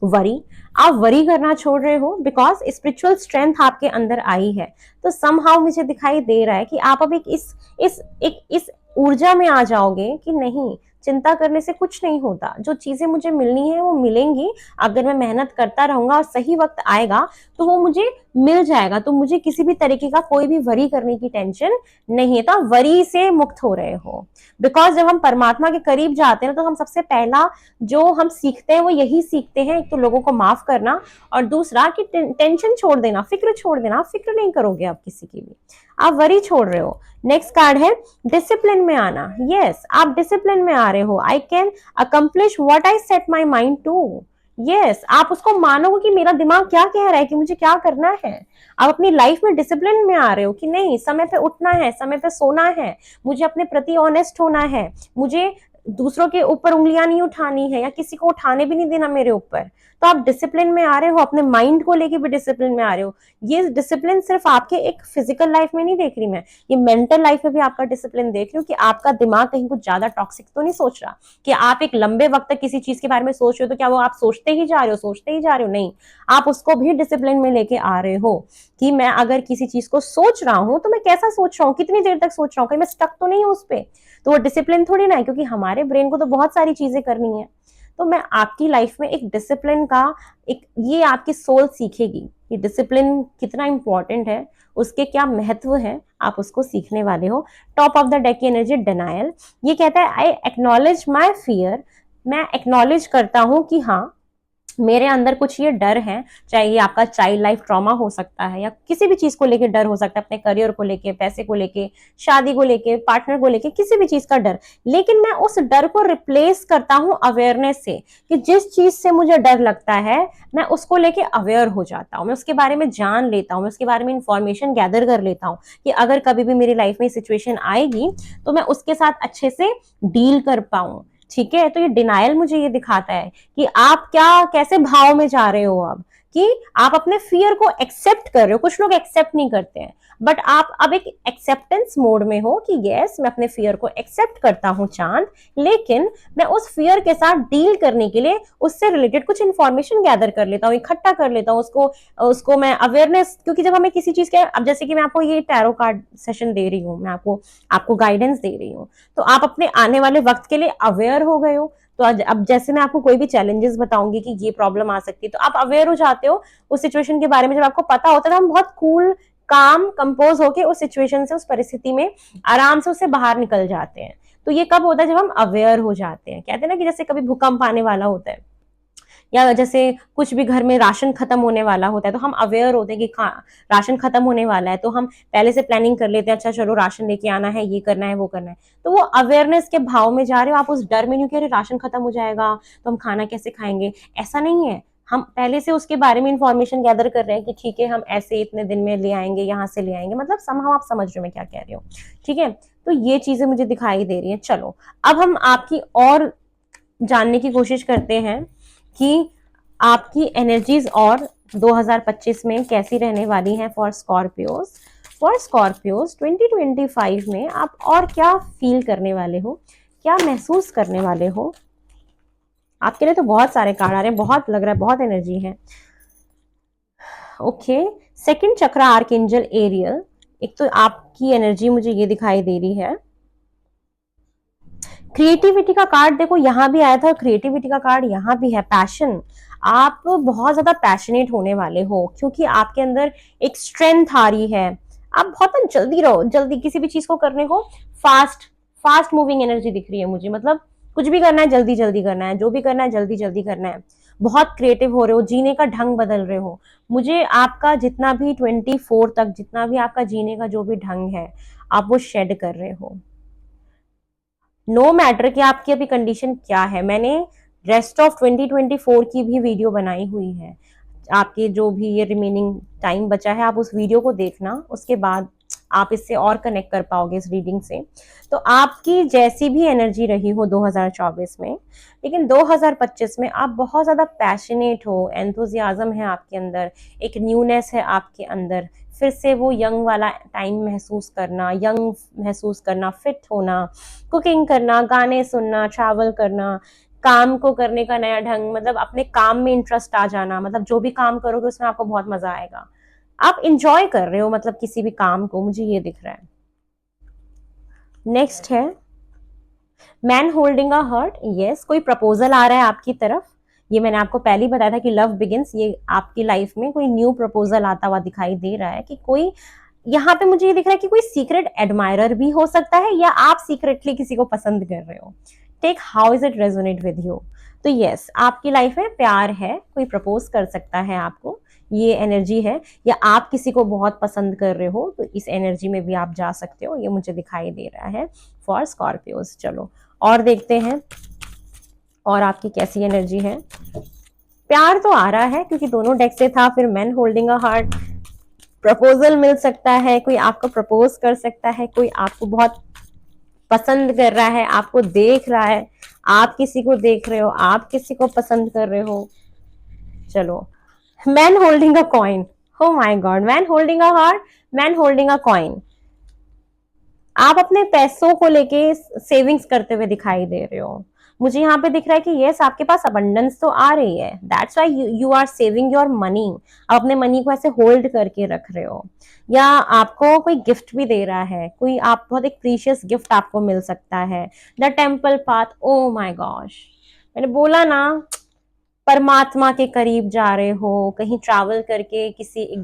वरी। आप वरी करना छोड़ रहे हो बिकॉज स्पिरिचुअल स्ट्रेंथ आपके अंदर आई है। तो समहाउ मुझे दिखाई दे रहा है कि आप अब इस ऊर्जा में आ जाओगे कि नहीं, चिंता करने से कुछ नहीं होता, जो चीजें मुझे मिलनी है वो मिलेंगी। अगर मैं मेहनत करता रहूंगा और सही वक्त आएगा तो वो मुझे मिल जाएगा। तो मुझे किसी भी तरीके का कोई भी वरी करने की टेंशन नहीं है। तो आप वरी से मुक्त हो रहे हो। बिकॉज जब हम परमात्मा के करीब जाते हैं तो हम सबसे पहला जो हम सीखते हैं वो यही सीखते हैं, एक तो लोगों को माफ करना, और दूसरा कि टेंशन छोड़ देना, फिक्र छोड़ देना। आप फिक्र नहीं करोगे आप किसी की भी, आप वरी छोड़ रहे हो। नेक्स्ट कार्ड है डिसिप्लिन में आना। यस, आप डिसिप्लिन में आ रहे हो। I can accomplish what I set my mind to. Yes, आप उसको मानोगे कि मेरा दिमाग क्या कह रहा है कि मुझे क्या करना है। आप अपनी लाइफ में डिसिप्लिन में आ रहे हो कि नहीं, समय पे उठना है, समय पे सोना है, मुझे अपने प्रति ऑनेस्ट होना है, मुझे दूसरों के ऊपर उंगलियां नहीं उठानी है या किसी को उठाने भी नहीं देना मेरे ऊपर। तो आप डिसिप्लिन में आ रहे हो, अपने माइंड को लेके भी डिसिप्लिन में आ रहे हो। ये डिसिप्लिन सिर्फ आपके एक फिजिकल लाइफ में नहीं देख रही मैं, ये मेंटल लाइफ में भी आपका डिसिप्लिन देख रही हूँ कि आपका दिमाग कहीं कुछ ज्यादा टॉक्सिक तो नहीं सोच रहा, कि आप एक लंबे वक्त तक किसी चीज के बारे में सोच रहे हो तो क्या वो आप सोचते ही जा रहे हो, सोचते ही जा रहे हो, नहीं, आप उसको भी डिसिप्लिन में लेके आ रहे हो कि मैं अगर किसी चीज को सोच रहा हूं तो मैं कैसा सोच रहा हूँ, कितनी देर तक सोच रहा हूँ, कहीं मैं स्टक तो नहीं हूं उस पर। तो वो डिसिप्लिन थोड़ी ना है, क्योंकि हमारे ब्रेन को तो बहुत सारी चीजें करनी है। तो मैं आपकी लाइफ में एक डिसिप्लिन का एक, ये आपकी सोल सीखेगी कि डिसिप्लिन कितना इंपॉर्टेंट है, उसके क्या महत्व है, आप उसको सीखने वाले हो। टॉप ऑफ द डेक की एनर्जी डिनायल। ये कहता है आई एक्नॉलेज माई फियर। मैं एक्नॉलेज करता हूं कि हाँ मेरे अंदर कुछ ये डर है, चाहे ये आपका चाइल्ड लाइफ ट्रॉमा हो सकता है या किसी भी चीज को लेके डर हो सकता है, अपने करियर को लेके, पैसे को लेके, शादी को लेके, पार्टनर को लेके, किसी भी चीज का डर। लेकिन मैं उस डर को रिप्लेस करता हूं अवेयरनेस से, कि जिस चीज से मुझे डर लगता है मैं उसको लेके अवेयर हो जाता हूँ, मैं उसके बारे में जान लेता हूँ, मैं उसके बारे में इंफॉर्मेशन गैदर कर लेता हूँ कि अगर कभी भी मेरी लाइफ में सिचुएशन आएगी तो मैं उसके साथ अच्छे से डील कर पाऊं। ठीक है, तो ये डिनायल मुझे ये दिखाता है कि आप क्या कैसे भाव में जा रहे हो अब, कि आप अपने फियर को एक्सेप्ट कर रहे हो। कुछ लोग एक्सेप्ट नहीं करते हैं, बट आप अब एक एक्सेप्टेंस मोड में हो कि यस मैं अपने फियर को एक्सेप्ट करता हूं चांद, लेकिन मैं उस फियर के साथ डील करने के लिए उससे रिलेटेड कुछ इंफॉर्मेशन गैदर कर लेता हूँ, इकट्ठा कर लेता हूँ उसको उसको मैं अवेयरनेस। क्योंकि जब हमें किसी चीज के, अब जैसे कि मैं आपको ये टैरो कार्ड सेशन दे रही हूँ, मैं आपको आपको गाइडेंस दे रही हूँ, तो आप अपने आने वाले वक्त के लिए अवेयर हो गए हो। तो अब जैसे मैं आपको कोई भी चैलेंजेस बताऊंगी कि ये प्रॉब्लम आ सकती है, तो आप अवेयर हो जाते हो उस सिचुएशन के बारे में। जब आपको पता होता है तो हम बहुत कूल काम कंपोज होके उस सिचुएशन से, उस परिस्थिति में आराम से उससे बाहर निकल जाते हैं। तो ये कब होता है, जब हम अवेयर हो जाते हैं। कहते हैं ना कि जैसे कभी भूकंप आने वाला होता है या जैसे कुछ भी घर में राशन खत्म होने वाला होता है, तो हम अवेयर होते हैं कि राशन खत्म होने वाला है, तो हम पहले से प्लानिंग कर लेते हैं, अच्छा चलो राशन लेके आना है, ये करना है, वो करना है। तो वो अवेयरनेस के भाव में जा रहे हो, आप उस डर में नहीं कि अरे राशन खत्म हो जाएगा तो हम खाना कैसे खाएंगे, ऐसा नहीं है। हम पहले से उसके बारे में इंफॉर्मेशन गैदर कर रहे हैं कि ठीक है हम ऐसे इतने दिन में ले आएंगे, यहाँ से ले आएंगे, मतलब समहाउ आप समझ रहे हो मैं क्या कह रही हूँ। ठीक है, तो ये चीजें मुझे दिखाई दे रही है। चलो अब हम आपकी और जानने की कोशिश करते हैं कि आपकी एनर्जीज और 2025 में कैसी रहने वाली हैं फॉर स्कॉर्पियोज। फॉर स्कॉर्पियोज 2025 में आप और क्या फील करने वाले हो, क्या महसूस करने वाले हो। आपके लिए तो बहुत सारे कार्ड आ रहे हैं, बहुत लग रहा है बहुत एनर्जी है। ओके, सेकंड चक्र आर्कएंजल एरियल। एक तो आपकी एनर्जी मुझे ये दिखाई दे रही है। क्रिएटिविटी का कार्ड देखो यहाँ भी आया था, क्रिएटिविटी का कार्ड यहाँ भी है। पैशन, आप बहुत ज्यादा पैशनेट होने वाले हो क्योंकि आपके अंदर एक स्ट्रेंथ आ रही है। आप बहुत जल्दी रहो, जल्दी किसी भी चीज को करने को, फास्ट फास्ट मूविंग एनर्जी दिख रही है मुझे। मतलब कुछ भी करना है जल्दी जल्दी करना है, जो भी करना है जल्दी जल्दी करना है। बहुत क्रिएटिव हो रहे हो, जीने का ढंग बदल रहे हो। मुझे आपका जितना भी 24 तक जितना भी आपका जीने का जो भी ढंग है आप वो शेड कर रहे हो। नो मैटर कि आपकी अभी कंडीशन क्या है, मैंने रेस्ट ऑफ 2024 की भी वीडियो बनाई हुई है। आपके जो भी ये रिमेनिंग टाइम बचा है आप उस वीडियो को देखना, उसके बाद आप इससे और कनेक्ट कर पाओगे इस रीडिंग से। तो आपकी जैसी भी एनर्जी रही हो 2024 में, लेकिन 2025 में आप बहुत ज्यादा पैशनेट हो, एंथुजियाज्म है आपके अंदर, एक न्यूनेस है आपके अंदर। फिर से वो यंग वाला टाइम महसूस करना, यंग महसूस करना, फिट होना, कुकिंग करना, गाने सुनना, ट्रैवल करना, काम को करने का नया ढंग, मतलब अपने काम में इंटरेस्ट आ जाना। मतलब जो भी काम करोगे उसमें आपको बहुत मजा आएगा, आप इंजॉय कर रहे हो मतलब किसी भी काम को, मुझे ये दिख रहा है। नेक्स्ट है man holding a heart, yes, कोई प्रपोजल आ रहा है आपकी तरफ। ये मैंने आपको पहले ही बताया था कि लव बिगिंस, ये आपकी लाइफ में कोई न्यू प्रपोजल आता हुआ दिखाई दे रहा है कि कोई, यहाँ पे मुझे ये दिख रहा है कि कोई सीक्रेट एडमायरर भी हो सकता है या आप सीक्रेटली किसी को पसंद कर रहे हो। Take how is it resonate with you. तो यस, आपकी लाइफ में प्यार है, कोई प्रपोज कर सकता है आपको, ये एनर्जी है, या आप किसी को बहुत पसंद कर रहे हो तो इस एनर्जी में भी आप जा सकते हो, ये मुझे दिखाई दे रहा है फॉर स्कॉर्पियोज। चलो और देखते हैं और आपकी कैसी एनर्जी है। प्यार तो आ रहा है क्योंकि दोनों डेक से था, फिर man holding a heart, proposal मिल सकता है, कोई आपको प्रपोज कर सकता है, कोई आपको बहुत पसंद कर रहा है, आपको देख रहा है, आप किसी को देख रहे हो, आप किसी को पसंद कर रहे हो। चलो, मैन होल्डिंग अ कॉइन, हो my God, man holding a heart, man holding a coin. आप अपने पैसों को लेके सेविंग्स करते हुए दिखाई दे रहे हो। मुझे यहाँ पे दिख रहा है कि यस, आपके पास अबंडेंस तो आ रही है, that's why you are saving your money. आप अपने मनी को ऐसे होल्ड करके रख रहे हो, या आपको कोई गिफ्ट भी दे रहा है, कोई आप बहुत एक प्रीशियस गिफ्ट आपको मिल सकता है। The temple path, oh my gosh, मैंने बोला ना, परमात्मा के करीब जा रहे हो, कहीं ट्रैवल करके किसी एक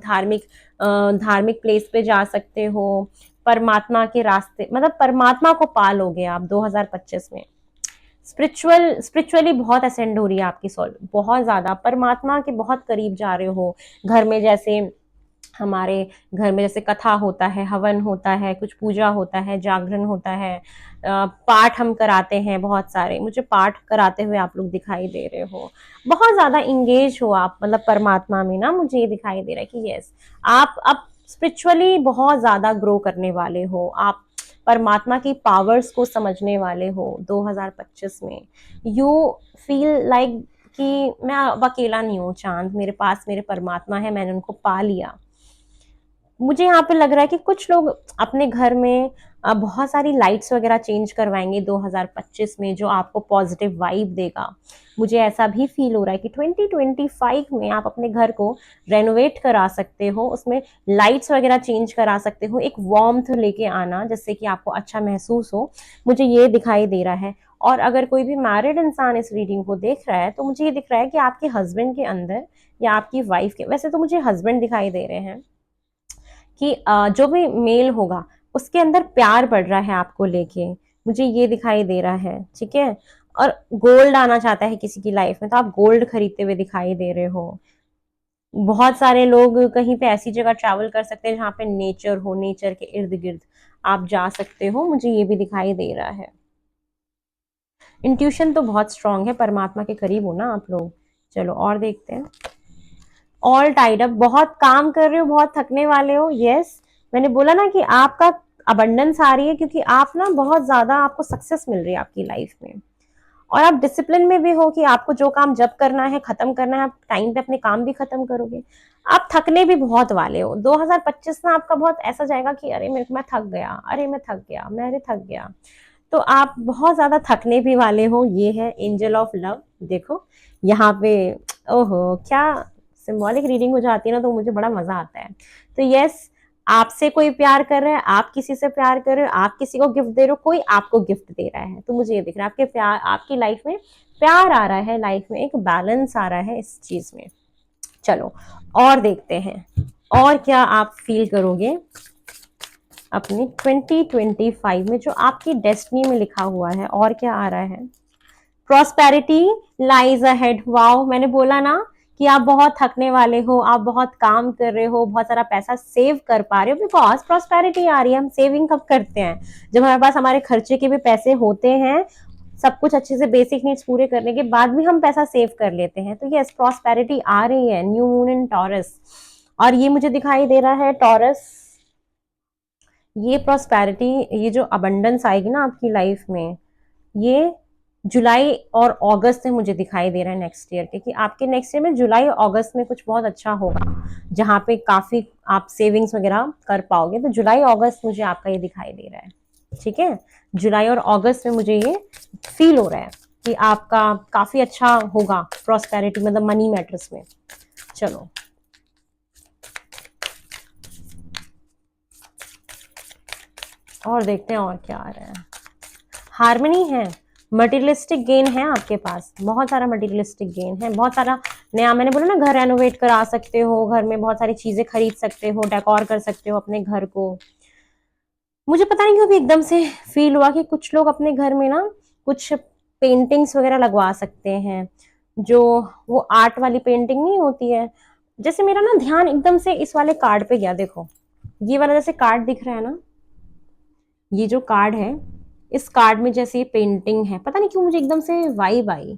धार्मिक प्लेस पे जा सकते हो, परमात्मा के रास्ते, मतलब परमात्मा को पालोगे आप 2025 में। स्पिरिचुअली बहुत असेंड हो रही है आपकी सोल, बहुत ज्यादा परमात्मा के बहुत करीब जा रहे हो। घर में जैसे, हमारे घर में जैसे कथा होता है, हवन होता है, कुछ पूजा होता है, जागरण होता है, पाठ हम कराते हैं बहुत सारे, मुझे पाठ कराते हुए आप लोग दिखाई दे रहे हो, बहुत ज्यादा इंगेज हो आप, मतलब परमात्मा में ना, मुझे ये दिखाई दे रहा है कि यस, आप अब स्पिरिचुअली बहुत ज्यादा ग्रो करने वाले हो, आप परमात्मा की पावर्स को समझने वाले हो 2025 में। यू फील लाइक कि मैं अब अकेला नहीं हूँ चांद, मेरे पास मेरे परमात्मा है, मैंने उनको पा लिया। मुझे यहाँ पे लग रहा है कि कुछ लोग अपने घर में बहुत सारी लाइट्स वगैरह चेंज करवाएंगे 2025 में, जो आपको पॉजिटिव वाइब देगा। मुझे ऐसा भी फील हो रहा है कि 2025 में आप अपने घर को रेनोवेट करा सकते हो, उसमें लाइट्स वगैरह चेंज करा सकते हो, एक वार्मथ लेके आना जिससे कि आपको अच्छा महसूस हो, मुझे ये दिखाई दे रहा है। और अगर कोई भी मैरिड इंसान इस रीडिंग को देख रहा है तो मुझे ये दिख रहा है कि आपके हस्बैंड के अंदर या आपकी वाइफ के, वैसे तो मुझे हस्बैंड दिखाई दे रहे हैं, कि जो भी मेल होगा उसके अंदर प्यार बढ़ रहा है आपको लेके, मुझे ये दिखाई दे रहा है, ठीक है। और गोल्ड आना चाहता है किसी की लाइफ में तो आप गोल्ड खरीदते हुए दिखाई दे रहे हो। बहुत सारे लोग कहीं पे ऐसी जगह ट्रैवल कर सकते हैं जहाँ पे नेचर हो, नेचर के इर्द गिर्द आप जा सकते हो, मुझे ये भी दिखाई दे रहा है। इंट्यूशन तो बहुत स्ट्रांग है, परमात्मा के करीब हो ना आप लोग। चलो और देखते हैं। ऑल टाइड अप, बहुत काम कर रहे हो, बहुत थकने वाले हो, यस, मैंने बोला ना कि आपका अबंडेंस आ रही है क्योंकि आप ना बहुत ज्यादा, आपको सक्सेस मिल रही है आपकी लाइफ में, और आप डिसिप्लिन में भी हो कि आपको जो काम जब करना है, खत्म करना है, आप टाइम पे अपने काम भी खत्म करोगे। आप थकने भी बहुत वाले हो 2025 ना, आपका बहुत ऐसा जाएगा कि अरे मेरे मैं थक गया, अरे मैं थक गया, मैं अरे थक गया। तो आप बहुत ज्यादा थकने भी वाले हो, ये है एंजल ऑफ लव। देखो यहाँ पे, ओहो क्या सिंबॉलिक रीडिंग हो जाती है ना, तो मुझे बड़ा मजा आता है। तो यस, आपसे कोई प्यार कर रहा है, आप किसी से प्यार कर रहे हो, आप किसी को गिफ्ट दे रहे हो, कोई आपको गिफ्ट दे रहा है, तो मुझे ये दिख रहा है आपके प्यार, आपकी लाइफ में प्यार आ रहा है, लाइफ में एक बैलेंस आ रहा है इस चीज में। चलो और देखते हैं और क्या आप फील करोगे अपनी 2025 में, जो आपकी डेस्टिनी में लिखा हुआ है, और क्या आ रहा है। प्रॉस्पेरिटी लाइज अहेड, वाओ, मैंने बोला ना कि आप बहुत थकने वाले हो, आप बहुत काम कर रहे हो, बहुत सारा पैसा सेव कर पा रहे हो, बिकॉज प्रॉस्पेरिटी आ रही है। हम सेविंग कब करते हैं, जब हमारे पास हमारे खर्चे के भी पैसे होते हैं, सब कुछ अच्छे से बेसिक नीड्स पूरे करने के बाद भी हम पैसा सेव कर लेते हैं। तो यस, प्रॉस्पेरिटी आ रही है, न्यू मून इन टॉरस, और ये मुझे दिखाई दे रहा है टॉरस, ये प्रॉस्पेरिटी, ये जो अबंडेंस आएगी ना आपकी लाइफ में, ये जुलाई और अगस्त में मुझे दिखाई दे रहा है नेक्स्ट ईयर के, कि आपके नेक्स्ट ईयर में जुलाई और अगस्त में कुछ बहुत अच्छा होगा, जहाँ पे काफी आप सेविंग्स वगैरह कर पाओगे। तो जुलाई अगस्त मुझे आपका ये दिखाई दे रहा है, ठीक है। जुलाई और अगस्त में मुझे ये फील हो रहा है कि आपका काफी अच्छा होगा प्रॉस्पेरिटी, मतलब मनी मैटर्स में। चलो और देखते हैं और क्या आ रहा है। हार्मनी है, मटेरियलिस्टिक गेन है आपके पास, बहुत सारा मटेरियलिस्टिक गेन है, बहुत सारा नया, मैंने बोला ना घर रेनोवेट करा सकते हो, घर में बहुत सारी चीजें खरीद सकते हो, डेकोर कर सकते हो अपने घर को। मुझे पता नहीं क्यों भी एकदम से फील हुआ कि कुछ लोग अपने घर में ना कुछ पेंटिंग्स वगैरह लगवा सकते हैं, जो वो आर्ट वाली पेंटिंग नहीं होती है। जैसे मेरा ना ध्यान एकदम से इस वाले कार्ड पे गया, देखो ये वाला जैसे कार्ड दिख रहा है ना, ये जो कार्ड है, इस कार्ड में जैसे ये पेंटिंग है, पता नहीं क्यों मुझे एकदम से वाइब आई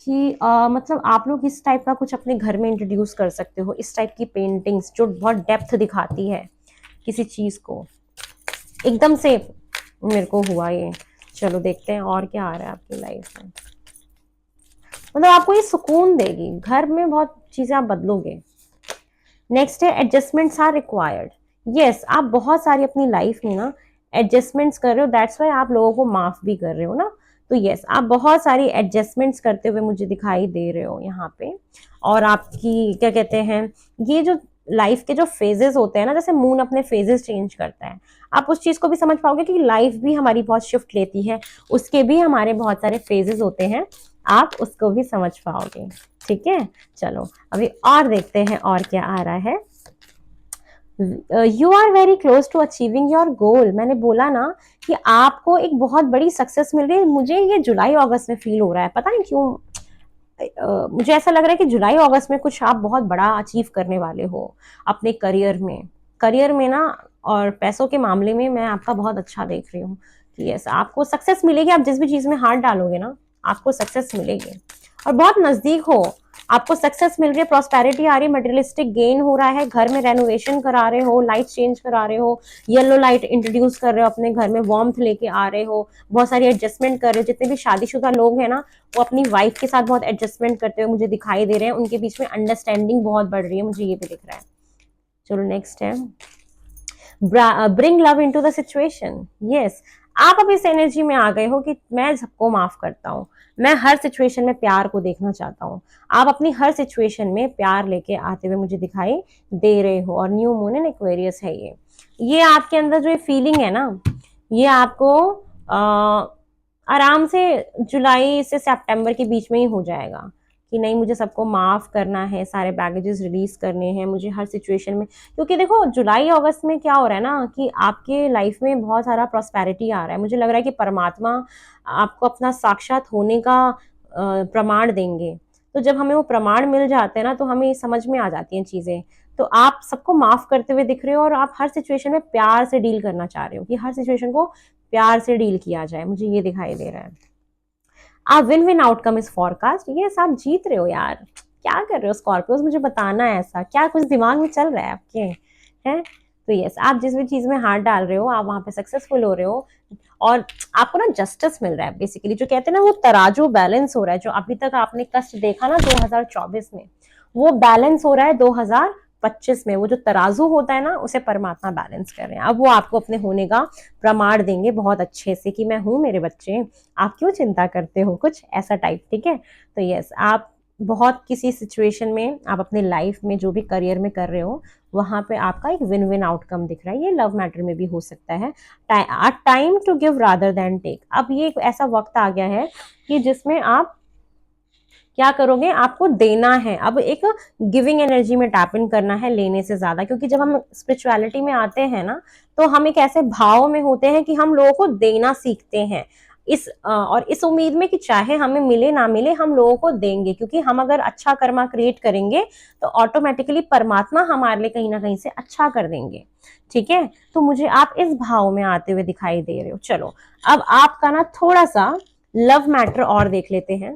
कि मतलब आप लोग इस टाइप का कुछ अपने घर में इंट्रोड्यूस कर सकते हो, इस टाइप की पेंटिंग्स जो बहुत डेप्थ दिखाती है किसी चीज को। एकदम से मेरे को हुआ ये। चलो देखते हैं और क्या आ रहा है आपकी लाइफ में। मतलब आपको ये सुकून देगी, घर में बहुत चीजें आप बदलोगे। नेक्स्ट है एडजस्टमेंट्स आर रिक्वायर्ड। यस, आप बहुत सारी अपनी लाइफ में ना एडजस्टमेंट्स कर रहे हो, दैट्स वाई आप लोगों को माफ भी कर रहे हो ना। तो यस, आप बहुत सारी एडजस्टमेंट्स करते हुए मुझे दिखाई दे रहे हो यहाँ पे। और आपकी क्या कहते हैं, ये जो लाइफ के जो फेजेस होते हैं ना, जैसे मून अपने फेजेस चेंज करता है, आप उस चीज को भी समझ पाओगे कि लाइफ भी हमारी बहुत शिफ्ट लेती है, उसके भी हमारे बहुत सारे फेजेस होते हैं, आप उसको भी समझ पाओगे। ठीक है, चलो अभी और देखते हैं और क्या आ रहा है। You are very close to achieving your goal. मैंने बोला ना कि आपको एक बहुत बड़ी सक्सेस मिल रही है, मुझे ये जुलाई अगस्त में फील हो रहा है, पता नहीं क्यों। मुझे ऐसा लग रहा है कि जुलाई अगस्त में कुछ आप बहुत बड़ा अचीव करने वाले हो अपने करियर में ना, और पैसों के मामले में मैं आपका बहुत अच्छा देख रही हूँ कि यस, आपको सक्सेस मिलेगी। आप जिस भी चीज में हाथ डालोगे ना, आपको सक्सेस मिलेगी, और बहुत नजदीक हो, आपको सक्सेस मिल रही है, प्रॉस्पेरिटी आ रही है, मटेरियलिस्टिक गेन हो रहा है, घर में रेनोवेशन करा रहे हो, लाइट चेंज करा रहे हो, येलो लाइट इंट्रोड्यूस कर रहे हो अपने घर में, वार्मथ लेके आ रहे हो, बहुत सारी एडजस्टमेंट कर रहे हो। जितने भी शादीशुदा लोग हैं ना, वो अपनी वाइफ के साथ बहुत एडजस्टमेंट करते हुए मुझे दिखाई दे रहे हैं, उनके बीच में अंडरस्टैंडिंग बहुत बढ़ रही है, मुझे ये भी दिख रहा है। चलो नेक्स्ट है bring love into the situation. Yes, आप अब इस एनर्जी में आ गए हो कि मैं सबको माफ करता हूँ, मैं हर सिचुएशन में प्यार को देखना चाहता हूँ। आप अपनी हर सिचुएशन में प्यार लेके आते हुए मुझे दिखाई दे रहे हो, और न्यू मून इन एक्वेरियस है ये आपके अंदर जो ये फीलिंग है ना, ये आपको आराम से जुलाई से सितंबर के बीच में ही हो जाएगा कि नहीं, मुझे सबको माफ करना है, सारे बैगेजेस रिलीज करने हैं मुझे हर सिचुएशन में। क्योंकि देखो जुलाई अगस्त में क्या हो रहा है ना कि आपके लाइफ में बहुत सारा प्रॉस्पेरिटी आ रहा है, मुझे लग रहा है कि परमात्मा आपको अपना साक्षात होने का प्रमाण देंगे। तो जब हमें वो प्रमाण मिल जाते हैं ना, तो हमें समझ में आ जाती हैं चीजें। तो आप सबको माफ करते हुए दिख रहे हो, और आप हर सिचुएशन में प्यार से डील करना चाह रहे हो कि हर सिचुएशन को प्यार से डील किया जाए, मुझे ये दिखाई दे रहा है। आप win win outcome is forecast. ये आप जीत रहे हो यार, क्या कर रहे हो स्कॉर्पियोस, मुझे बताना है ऐसा क्या कुछ दिमाग में चल रहा है आपके, हैं? तो यस, आप जिस भी चीज में हाथ डाल रहे हो, आप वहां पे सक्सेसफुल हो रहे हो, और आपको ना जस्टिस मिल रहा है बेसिकली, जो कहते हैं ना वो तराजू बैलेंस हो रहा है। जो अभी तक आपने कष्ट देखा ना 2024 में, वो बैलेंस हो रहा है 2025 में। वो जो तराजू होता है ना, उसे परमात्मा बैलेंस कर रहे हैं। अब वो आपको अपने होने का प्रमाण देंगे बहुत अच्छे से कि मैं हूं मेरे बच्चे, आप क्यों चिंता करते हो, कुछ ऐसा टाइप। ठीक है, तो यस, आप बहुत किसी सिचुएशन में, आप अपने लाइफ में जो भी करियर में कर रहे हो, वहां पे आपका एक विन विन आउटकम दिख रहा है। ये लव मैटर में भी हो सकता है। Time to give rather than take. अब ये एक ऐसा वक्त आ गया है कि जिसमें आप क्या करोगे, आपको देना है। अब एक गिविंग एनर्जी में टैप इन करना है, लेने से ज्यादा। क्योंकि जब हम स्पिरिचुअलिटी में आते हैं ना, तो हम एक ऐसे भाव में होते हैं कि हम लोगों को देना सीखते हैं, और इस उम्मीद में कि चाहे हमें मिले ना मिले, हम लोगों को देंगे। क्योंकि हम अगर अच्छा कर्मा क्रिएट करेंगे, तो ऑटोमेटिकली परमात्मा हमारे लिए कहीं ना कहीं से अच्छा कर देंगे। ठीक है, तो मुझे आप इस भाव में आते हुए दिखाई दे रहे हो। चलो अब आपका ना थोड़ा सा लव मैटर और देख लेते हैं,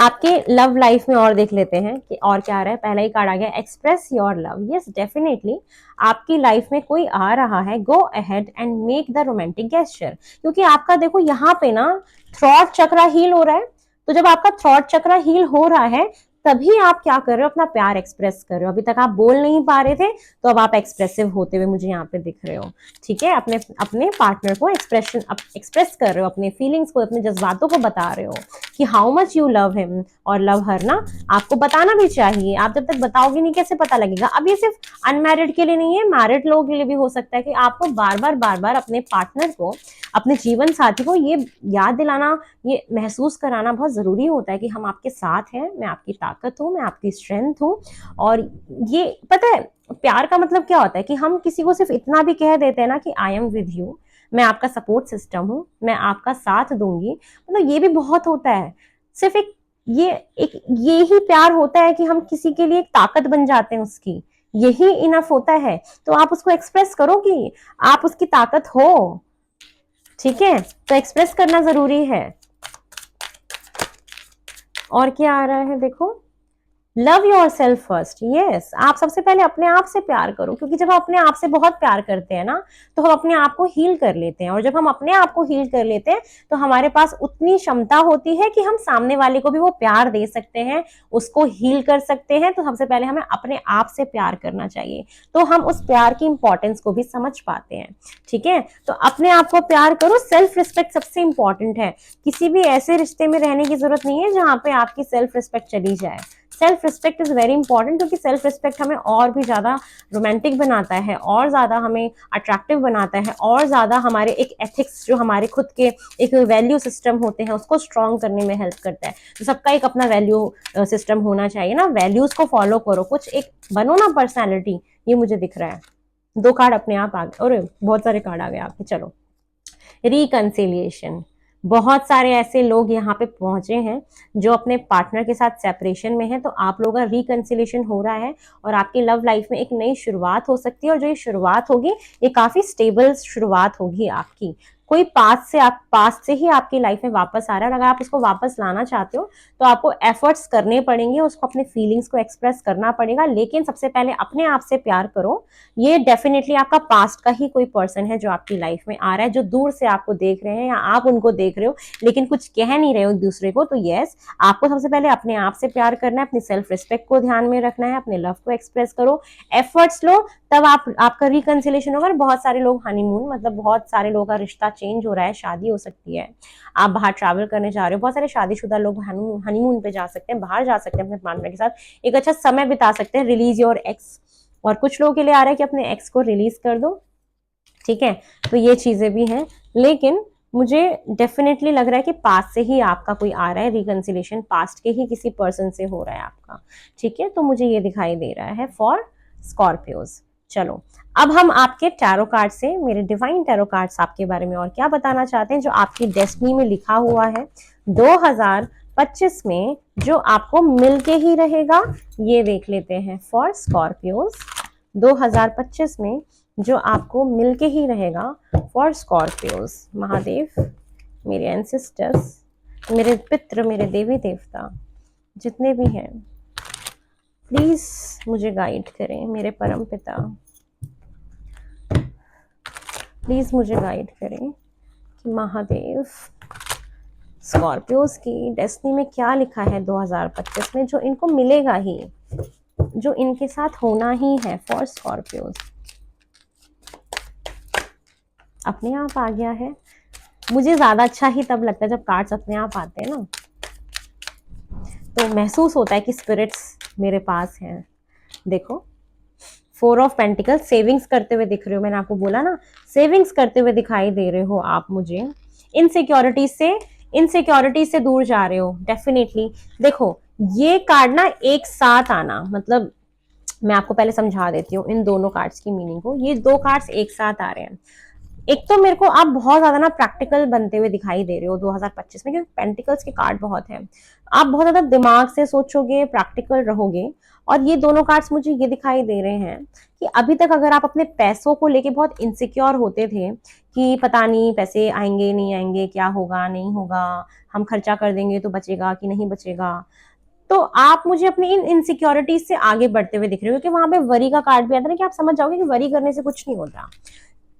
आपके लव लाइफ में और देख लेते हैं कि और क्या आ रहा है। पहला ही कार्ड आ गया express your love. Yes, definitely आपकी लाइफ में कोई आ रहा है, go ahead and make the romantic gesture. क्योंकि आपका देखो यहाँ पे ना थ्रॉट चक्रा हील हो रहा है। तो जब आपका थ्रॉट चक्रा हील हो रहा है, तभी आप क्या कर रहे हो, अपना प्यार एक्सप्रेस कर रहे हो। अभी तक आप बोल नहीं पा रहे थे, तो अब आप एक्सप्रेसिव होते हुए मुझे यहाँ पे दिख रहे हो। ठीक है, अपने अपने पार्टनर को एक्सप्रेस कर रहे हो, अपने फीलिंग्स को, अपने जज्बातों को बता रहे हो कि how much you love him और लव हर ना। आपको बताना भी चाहिए, आप जब तक बताओगे नहीं कैसे पता लगेगा। अब ये सिर्फ अनमैरिड के लिए नहीं है, मैरिड लोगों के लिए भी हो सकता है कि आपको बार बार अपने पार्टनर को, अपने जीवन साथी को ये याद दिलाना, ये महसूस कराना बहुत जरूरी होता है कि हम आपके साथ हैं, मैं आपकी ताकत हूँ, मैं आपकी स्ट्रेंथ हूँ। और ये पता है प्यार का मतलब क्या होता है कि हम किसी को सिर्फ इतना भी कह देते हैं ना कि आई एम विद यू, मैं आपका सपोर्ट सिस्टम हूँ, मैं आपका साथ दूंगी, मतलब ये भी बहुत होता है। सिर्फ ये ही प्यार होता है कि हम किसी के लिए एक ताकत बन जाते हैं उसकी, यही इनफ होता है। तो आप उसको एक्सप्रेस करो कि आप उसकी ताकत हो। ठीक है, तो एक्सप्रेस करना जरूरी है। और क्या आ रहा है देखो, love your self first. Yes, आप सबसे पहले अपने आप से प्यार करो, क्योंकि जब हम अपने आप से बहुत प्यार करते हैं ना, तो हम अपने आप को हील कर लेते हैं। और जब हम अपने आप को हील कर लेते हैं, तो हमारे पास उतनी क्षमता होती है कि हम सामने वाले को भी वो प्यार दे सकते हैं, उसको हील कर सकते हैं। तो सबसे पहले हमें अपने आप से प्यार करना चाहिए, तो हम उस प्यार की इंपॉर्टेंस को भी समझ पाते हैं। ठीक है, तो अपने आप को प्यार करो। सेल्फ रिस्पेक्ट सबसे इंपॉर्टेंट है। किसी भी ऐसे रिश्ते में रहने की जरूरत नहीं है जहां पे आपकी सेल्फ रिस्पेक्ट चली जाए। Self respect is very important, क्योंकि सेल्फ रिस्पेक्ट हमें और भी ज्यादा रोमांटिक बनाता है, और ज्यादा हमें अट्रैक्टिव बनाता है, और ज्यादा हमारे एक एथिक्स, जो हमारे खुद के एक वैल्यू सिस्टम होते हैं, उसको स्ट्रॉन्ग करने में हेल्प करता है। तो सबका एक अपना वैल्यू सिस्टम होना चाहिए ना, वैल्यूज को फॉलो करो, कुछ एक बनो ना पर्सनैलिटी। ये मुझे दिख रहा है, 2 कार्ड अपने आप आ गए, और बहुत सारे कार्ड आ गए आपके। चलो, रिकंसिलिएशन। बहुत सारे ऐसे लोग यहाँ पे पहुंचे हैं जो अपने पार्टनर के साथ सेपरेशन में है, तो आप लोगों का रिकंसिलिएशन हो रहा है और आपकी लव लाइफ में एक नई शुरुआत हो सकती है। और जो ये शुरुआत होगी, ये काफी स्टेबल शुरुआत होगी आपकी। कोई पास्ट से ही आपकी लाइफ में वापस आ रहा है, और अगर आप उसको वापस लाना चाहते हो तो आपको एफर्ट्स करने पड़ेंगे, उसको अपने फीलिंग्स को एक्सप्रेस करना पड़ेगा। लेकिन सबसे पहले अपने आप से प्यार करो। ये डेफिनेटली आपका पास्ट का ही कोई पर्सन है जो आपकी लाइफ में आ रहा है, जो दूर से आपको देख रहे हैं या आप उनको देख रहे हो, लेकिन कुछ कह नहीं रहे हो एक दूसरे को। तो यस, आपको सबसे पहले अपने आप से प्यार करना है, अपनी सेल्फ रिस्पेक्ट को ध्यान में रखना है, अपने लव को एक्सप्रेस करो, एफर्ट्स लो, तब आपका रिकंसिलेशन होगा। बहुत सारे लोग हनीमून, मतलब बहुत सारे लोगों का रिश्ता चेंज हो रहा है, शादी हो सकती है, आप बाहर ट्रैवल करने जा रहे हो, बहुत सारे शादीशुदा लोग हनीमून पे जा सकते हैं, बाहर जा सकते हैं अपने पार्टनर के साथ, एक अच्छा समय बिता सकते हैं, रिलीज योर एक्स। और कुछ लोगों के लिए आ रहा है कि अपने एक्स को रिलीज कर दो। ठीक है, तो ये चीजें भी हैं, लेकिन मुझे डेफिनेटली लग रहा है कि पास्ट से ही आपका कोई आ रहा है, रिकंसिलेशन पास्ट के ही किसी पर्सन से हो रहा है आपका। ठीक है, तो मुझे ये दिखाई दे रहा है फॉर स्कॉर्पियोज। चलो, अब हम आपके टैरो कार्ड से, मेरे डिवाइन टैरो कार्ड्स आपके बारे में और क्या बताना चाहते हैं, जो आपकी डेस्टिनी में लिखा हुआ है 2025 में, जो आपको मिलके ही रहेगा। ये देख लेते हैं फॉर स्कॉर्पियोज 2025 में जो आपको मिलके ही रहेगा फॉर स्कॉर्पियोज। महादेव, मेरे एंसेस्टर्स, मेरे पितृ, मेरे देवी देवता जितने भी हैं, प्लीज मुझे गाइड करें। मेरे परम पिता, प्लीज मुझे गाइड करें कि महादेव, स्कॉर्पियोज की डेस्टिनी में क्या लिखा है 2025 में, जो इनको मिलेगा ही, जो इनके साथ होना ही है फॉर स्कॉर्पियोज। अपने आप आ गया है। मुझे ज्यादा अच्छा ही तब लगता है जब कार्ड्स अपने आप आते हैं ना, तो महसूस होता है कि स्पिरिट्स मेरे पास हैं। देखो, 4 ऑफ पेंटिकल्स, सेविंग्स करते हुए दिख रहे हो, मैंने आपको बोला ना, सेविंग्स करते हुए दिखाई दे रहे हो आप मुझे। इनसिक्योरिटीज से दूर जा रहे हो डेफिनेटली। देखो, ये कार्ड ना एक साथ आना, मतलब मैं आपको पहले समझा देती हूँ इन दोनों कार्ड्स की मीनिंग को। ये 2 कार्ड्स एक साथ आ रहे हैं। एक तो मेरे को आप बहुत ज्यादा ना प्रैक्टिकल बनते हुए दिखाई दे रहे हो 2025 में, क्योंकि पेंटिकल्स के कार्ड बहुत हैं। आप बहुत ज्यादा दिमाग से सोचोगे, प्रैक्टिकल रहोगे। और ये दोनों कार्ड्स मुझे ये दिखाई दे रहे हैं कि अभी तक अगर आप अपने पैसों को लेके बहुत इनसिक्योर होते थे कि पता नहीं पैसे आएंगे नहीं आएंगे, क्या होगा नहीं होगा, हम खर्चा कर देंगे तो बचेगा कि नहीं बचेगा, तो आप मुझे अपनी इन इनसिक्योरिटीज से आगे बढ़ते हुए दिख रहे हो, क्योंकि वहां पे वरी का कार्ड भी आता है कि आप समझ जाओगे कि वरी करने से कुछ नहीं होता।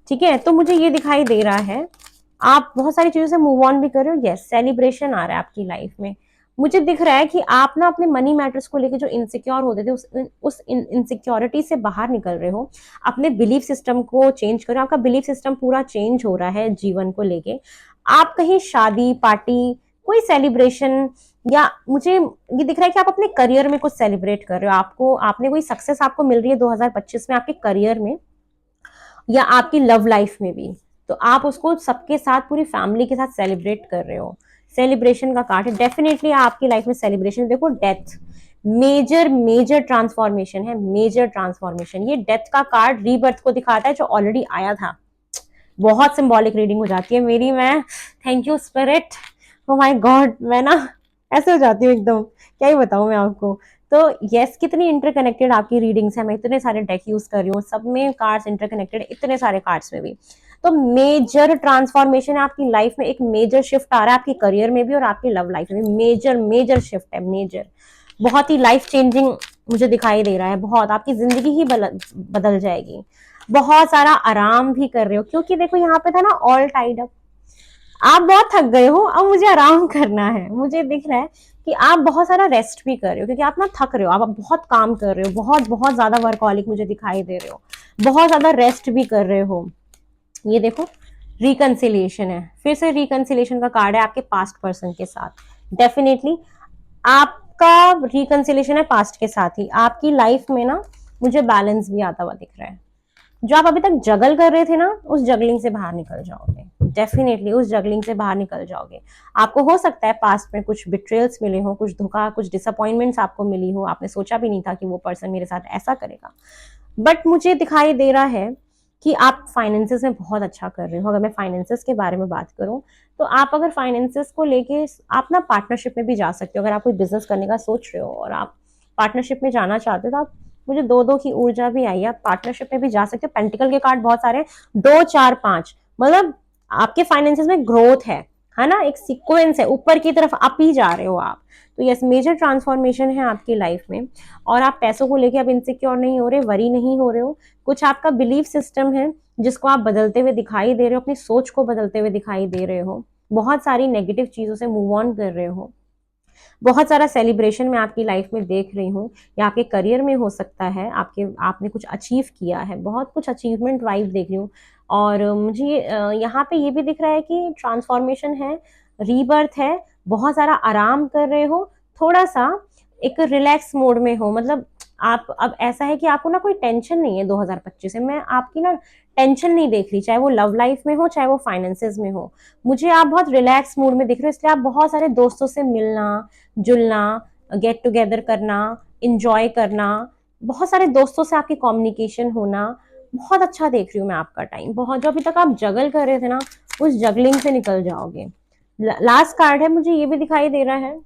ठीक है, तो मुझे ये दिखाई दे रहा है आप बहुत सारी चीजों से मूव ऑन भी कर रहे हो। यस, सेलिब्रेशन आ रहा है आपकी लाइफ में, मुझे दिख रहा है कि आप ना अपने मनी मैटर्स को लेके जो इनसिक्योर होते थे उस इनसिक्योरिटी से बाहर निकल रहे हो, अपने बिलीफ सिस्टम को चेंज करो। आपका बिलीफ सिस्टम पूरा चेंज हो रहा है जीवन को लेके। आप कहीं शादी पार्टी, कोई सेलिब्रेशन, या मुझे ये दिख रहा है कि आप अपने करियर में कुछ सेलिब्रेट कर रहे हो, आपको आपने कोई सक्सेस आपको मिल रही है 2025 में आपके करियर में या आपकी लव लाइफ में भी, तो आप उसको सबके साथ पूरी फैमिली के साथ सेलिब्रेट कर रहे हो। सेलिब्रेशन का कार्ड है, डेफिनेटली आपकी लाइफ में सेलिब्रेशन। देखो डेथ, मेजर मेजर ट्रांसफॉर्मेशन है, मेजर ट्रांसफॉर्मेशन। ये डेथ का कार्ड रीबर्थ को दिखाता है जो ऑलरेडी आया था। बहुत सिंबॉलिक रीडिंग हो जाती है मेरी। मैं thank you spirit, oh my God, मैं ना ऐसे हो जाती हूँ एकदम, क्या ही बताऊं मैं आपको। तो यस, कितनी इंटरकनेक्टेड आपकी रीडिंग्स है। मैं इतने सारे डेक यूज कर रही हूँ, सब में कार्ड्स इंटरकनेक्टेड, इतने सारे कार्ड्स में भी। तो मेजर ट्रांसफॉर्मेशन है आपकी लाइफ में, एक मेजर शिफ्ट आ रहा है आपकी करियर में भी और आपकी लव लाइफ में। मेजर मेजर शिफ्ट है, मेजर, बहुत ही लाइफ चेंजिंग मुझे दिखाई दे रहा है। बहुत, आपकी जिंदगी ही बदल जाएगी। बहुत सारा आराम भी कर रहे हो, क्योंकि देखो यहाँ पे था ना ऑल टाइड अप, आप बहुत थक गए हो, अब मुझे आराम करना है। मुझे दिख रहा है कि आप बहुत सारा रेस्ट भी कर रहे हो, क्योंकि आप ना थक रहे हो, आप बहुत काम कर रहे हो, बहुत बहुत ज्यादा वर्कहॉलिक मुझे दिखाई दे रहे हो, बहुत ज्यादा रेस्ट भी कर रहे हो। ये देखो, रिकंसिलिएशन है, फिर से रिकंसिलिएशन का कार्ड है आपके पास्ट पर्सन के साथ। डेफिनेटली आपका रिकंसिलिएशन है पास्ट के साथ ही। आपकी लाइफ में ना मुझे बैलेंस भी आता हुआ दिख रहा है। जो आप अभी तक जगल कर रहे थे ना, उस जगलिंग से बाहर निकल जाओगे, डेफिनेटली उस जगलिंग से बाहर निकल जाओगे। आपको हो सकता है पास्ट में कुछ बिट्रेल्स मिले हो, कुछ धोखा, कुछ डिसअपॉइंटमेंट्स आपको मिली हो, आपने सोचा भी नहीं था कि वो पर्सन मेरे साथ ऐसा करेगा। बट मुझे दिखाई दे रहा है कि आप फाइनेंसेस में बहुत अच्छा कर रहे हो। अगर मैं फाइनेंसेस के बारे में बात करूं, तो आप अगर फाइनेंसेस को लेके आप ना पार्टनरशिप में भी जा सकते हो। अगर आप कोई बिजनेस करने का सोच रहे हो और आप पार्टनरशिप में जाना चाहते हो, तो आप, मुझे दो दो की ऊर्जा भी आई है, आप पार्टनरशिप में भी जा सकते हो। पेंटिकल के कार्ड बहुत सारे, 2 4 5, मतलब आपके फाइनेंसेस में ग्रोथ है ना, एक सीक्वेंस है, ऊपर की तरफ अप ही जा रहे हो आप। तो यस, मेजर ट्रांसफॉर्मेशन है आपकी लाइफ में, और आप पैसों को लेके अब इनसिक्योर नहीं हो रहे, वरी नहीं हो रहे हो। कुछ आपका बिलीफ सिस्टम है जिसको आप बदलते हुए दिखाई दे रहे हो, अपनी सोच को बदलते हुए दिखाई दे रहे हो, बहुत सारी नेगेटिव चीजों से मूव ऑन कर रहे हो। बहुत सारा सेलिब्रेशन मैं आपकी लाइफ में देख रही हूँ, या आपके करियर में हो सकता है, आपने कुछ अचीव किया है, बहुत कुछ अचीवमेंट वाइब देख रही हूँ। और मुझे यहाँ पे ये भी दिख रहा है कि ट्रांसफॉर्मेशन है, रीबर्थ है, बहुत सारा आराम कर रहे हो, थोड़ा सा एक रिलैक्स मोड में हो। मतलब आप अब ऐसा है कि आपको ना कोई टेंशन नहीं है 2025 में। मैं आपकी ना टेंशन नहीं देख रही, चाहे वो लव लाइफ में हो, चाहे वो फाइनेंसेस में हो। मुझे आप बहुत रिलैक्स मूड में दिख रहे हो, इसलिए आप बहुत सारे दोस्तों से मिलना जुलना, गेट टुगेदर करना, इंजॉय करना, बहुत सारे दोस्तों से आपकी कम्युनिकेशन होना, बहुत अच्छा देख रही हूँ मैं आपका टाइम। बहुत, जो अभी तक आप जगल कर रहे थे ना, उस जगलिंग से निकल जाओगे। लास्ट कार्ड है, मुझे ये भी दिखाई दे रहा है,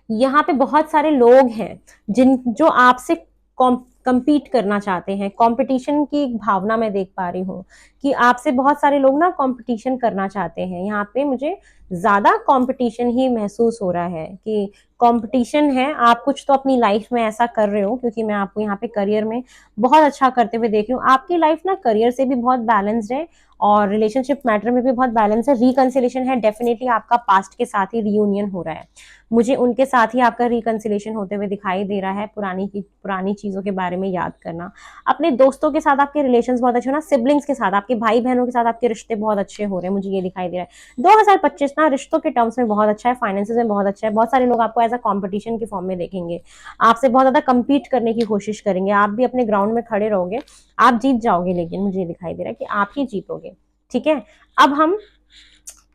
यहाँ पे बहुत सारे लोग हैं जो आपसे कम्पीट करना चाहते हैं। कंपटीशन की एक भावना मैं देख पा रही हूँ कि आपसे बहुत सारे लोग ना कंपटीशन करना चाहते हैं। यहाँ पे मुझे ज्यादा कंपटीशन ही महसूस हो रहा है कि कंपटीशन है। आप कुछ तो अपनी लाइफ में ऐसा कर रहे हो, क्योंकि मैं आपको यहाँ पे करियर में बहुत अच्छा करते हुए देख रही हूँ। आपकी लाइफ ना करियर से भी बहुत बैलेंस्ड है और रिलेशनशिप मैटर में भी बहुत बैलेंस है। रिकंसिलेशन है, डेफिनेटली आपका पास्ट के साथ ही रियूनियन हो रहा है। मुझे उनके साथ ही आपका रिकंसिलेशन होते हुए दिखाई दे रहा है। पुरानी चीजों के बारे में याद करना, अपने दोस्तों के साथ आपके रिलेशंस बहुत अच्छे होना, सिबलिंग्स के साथ, आपके भाई बहनों के साथ आपके रिश्ते बहुत अच्छे हो रहे हैं, मुझे ये दिखाई दे रहा है। 2025 ना रिश्तों के टर्म्स में बहुत अच्छा है, फाइनेंसेस में बहुत अच्छा है। बहुत सारे लोग आपको एज अ कॉम्पिटिशन के फॉर्म में देखेंगे, आपसे बहुत ज्यादा कम्पीट करने की कोशिश करेंगे। आप भी अपने ग्राउंड में खड़े रहोगे, आप जीत जाओगे, लेकिन मुझे ये दिखाई दे रहा है कि आप ही जीतोगे। ठीक है, अब हम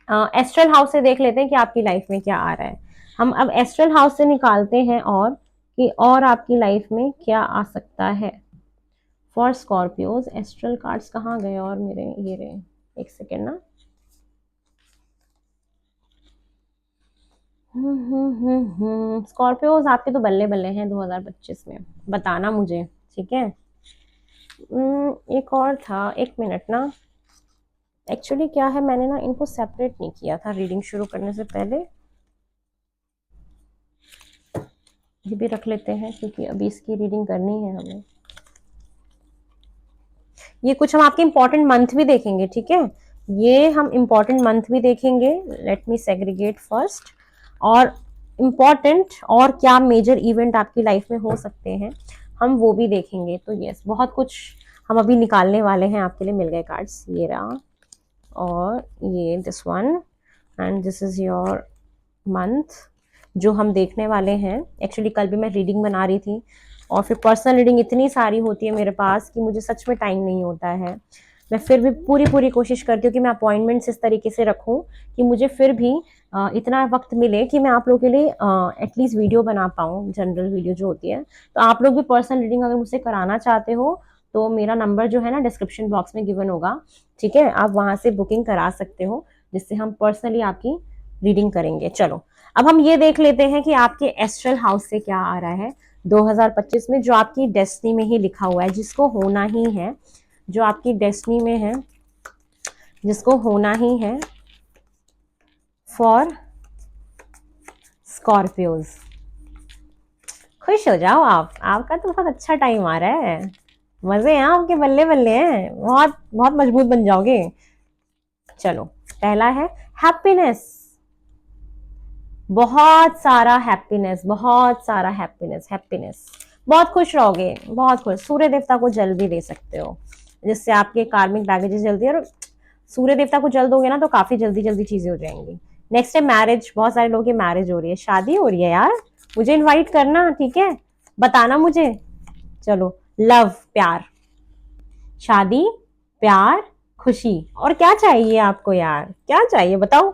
एस्ट्रल हाउस से देख लेते हैं कि आपकी लाइफ में क्या आ रहा है। हम अब एस्ट्रल हाउस से निकालते हैं और कि और आपकी लाइफ में क्या आ सकता है फॉर स्कॉर्पियोज। एस्ट्रल कार्ड्स कहाँ गए और मेरे, ये रहे, एक सेकेंड ना। स्कॉर्पियोज आपके तो बल्ले बल्ले हैं 2025 में, बताना मुझे, ठीक है। एक और था, एक मिनट ना। एक्चुअली क्या है, मैंने ना इनको सेपरेट नहीं किया था रीडिंग शुरू करने से पहले। ये भी रख लेते हैं क्योंकि अभी इसकी रीडिंग करनी है हमें। ये कुछ हम आपके इंपॉर्टेंट मंथ भी देखेंगे, ठीक है। ये हम इंपॉर्टेंट मंथ भी देखेंगे। Let me segregate first. और इम्पॉर्टेंट और क्या मेजर इवेंट आपकी लाइफ में हो सकते हैं, हम वो भी देखेंगे। तो यस, बहुत कुछ हम अभी निकालने वाले हैं आपके लिए। मिल गए कार्ड्स, ये रहा और ये this one, and this is your month जो हम देखने वाले हैं। एक्चुअली कल भी मैं रीडिंग बना रही थी और फिर पर्सनल रीडिंग इतनी सारी होती है मेरे पास कि मुझे सच में टाइम नहीं होता है। मैं फिर भी पूरी कोशिश करती हूँ कि मैं अपॉइंटमेंट्स इस तरीके से रखूँ कि मुझे फिर भी इतना वक्त मिले कि मैं आप लोगों के लिए एटलीस्ट वीडियो बना पाऊँ, जनरल वीडियो जो होती है। तो आप लोग भी पर्सनल रीडिंग अगर मुझसे कराना चाहते हो तो मेरा नंबर जो है ना डिस्क्रिप्शन बॉक्स में गिवन होगा, ठीक है, आप वहाँ से बुकिंग करा सकते हो जिससे हम पर्सनली आपकी रीडिंग करेंगे। चलो अब हम ये देख लेते हैं कि आपके एस्ट्रल हाउस से क्या आ रहा है 2025 में, जो आपकी डेस्टिनी में ही लिखा हुआ है, जिसको होना ही है, जो आपकी डेस्टिनी में है, जिसको होना ही है फॉर स्कॉर्पियोज। खुश हो जाओ आप, आपका तो बहुत अच्छा टाइम आ रहा है, मजे हैं आपके, बल्ले बल्ले हैं, बहुत बहुत मजबूत बन जाओगे। चलो पहला है हैप्पीनेस, बहुत सारा हैप्पीनेस, बहुत सारा हैप्पीनेस, हैप्पीनेस, बहुत खुश रहोगे, बहुत खुश। सूर्य देवता को जल भी दे सकते हो जिससे आपके कार्मिक बैगेजेस जल्दी, और सूर्य देवता को जल दोगे ना तो काफी जल्दी जल्दी चीजें हो जाएंगी। नेक्स्ट है मैरिज, बहुत सारे लोगों की मैरिज हो रही है, शादी हो रही है यार, मुझे इनवाइट करना, ठीक है, बताना मुझे। चलो लव, प्यार, शादी, प्यार, खुशी, और क्या चाहिए आपको यार, क्या चाहिए बताओ,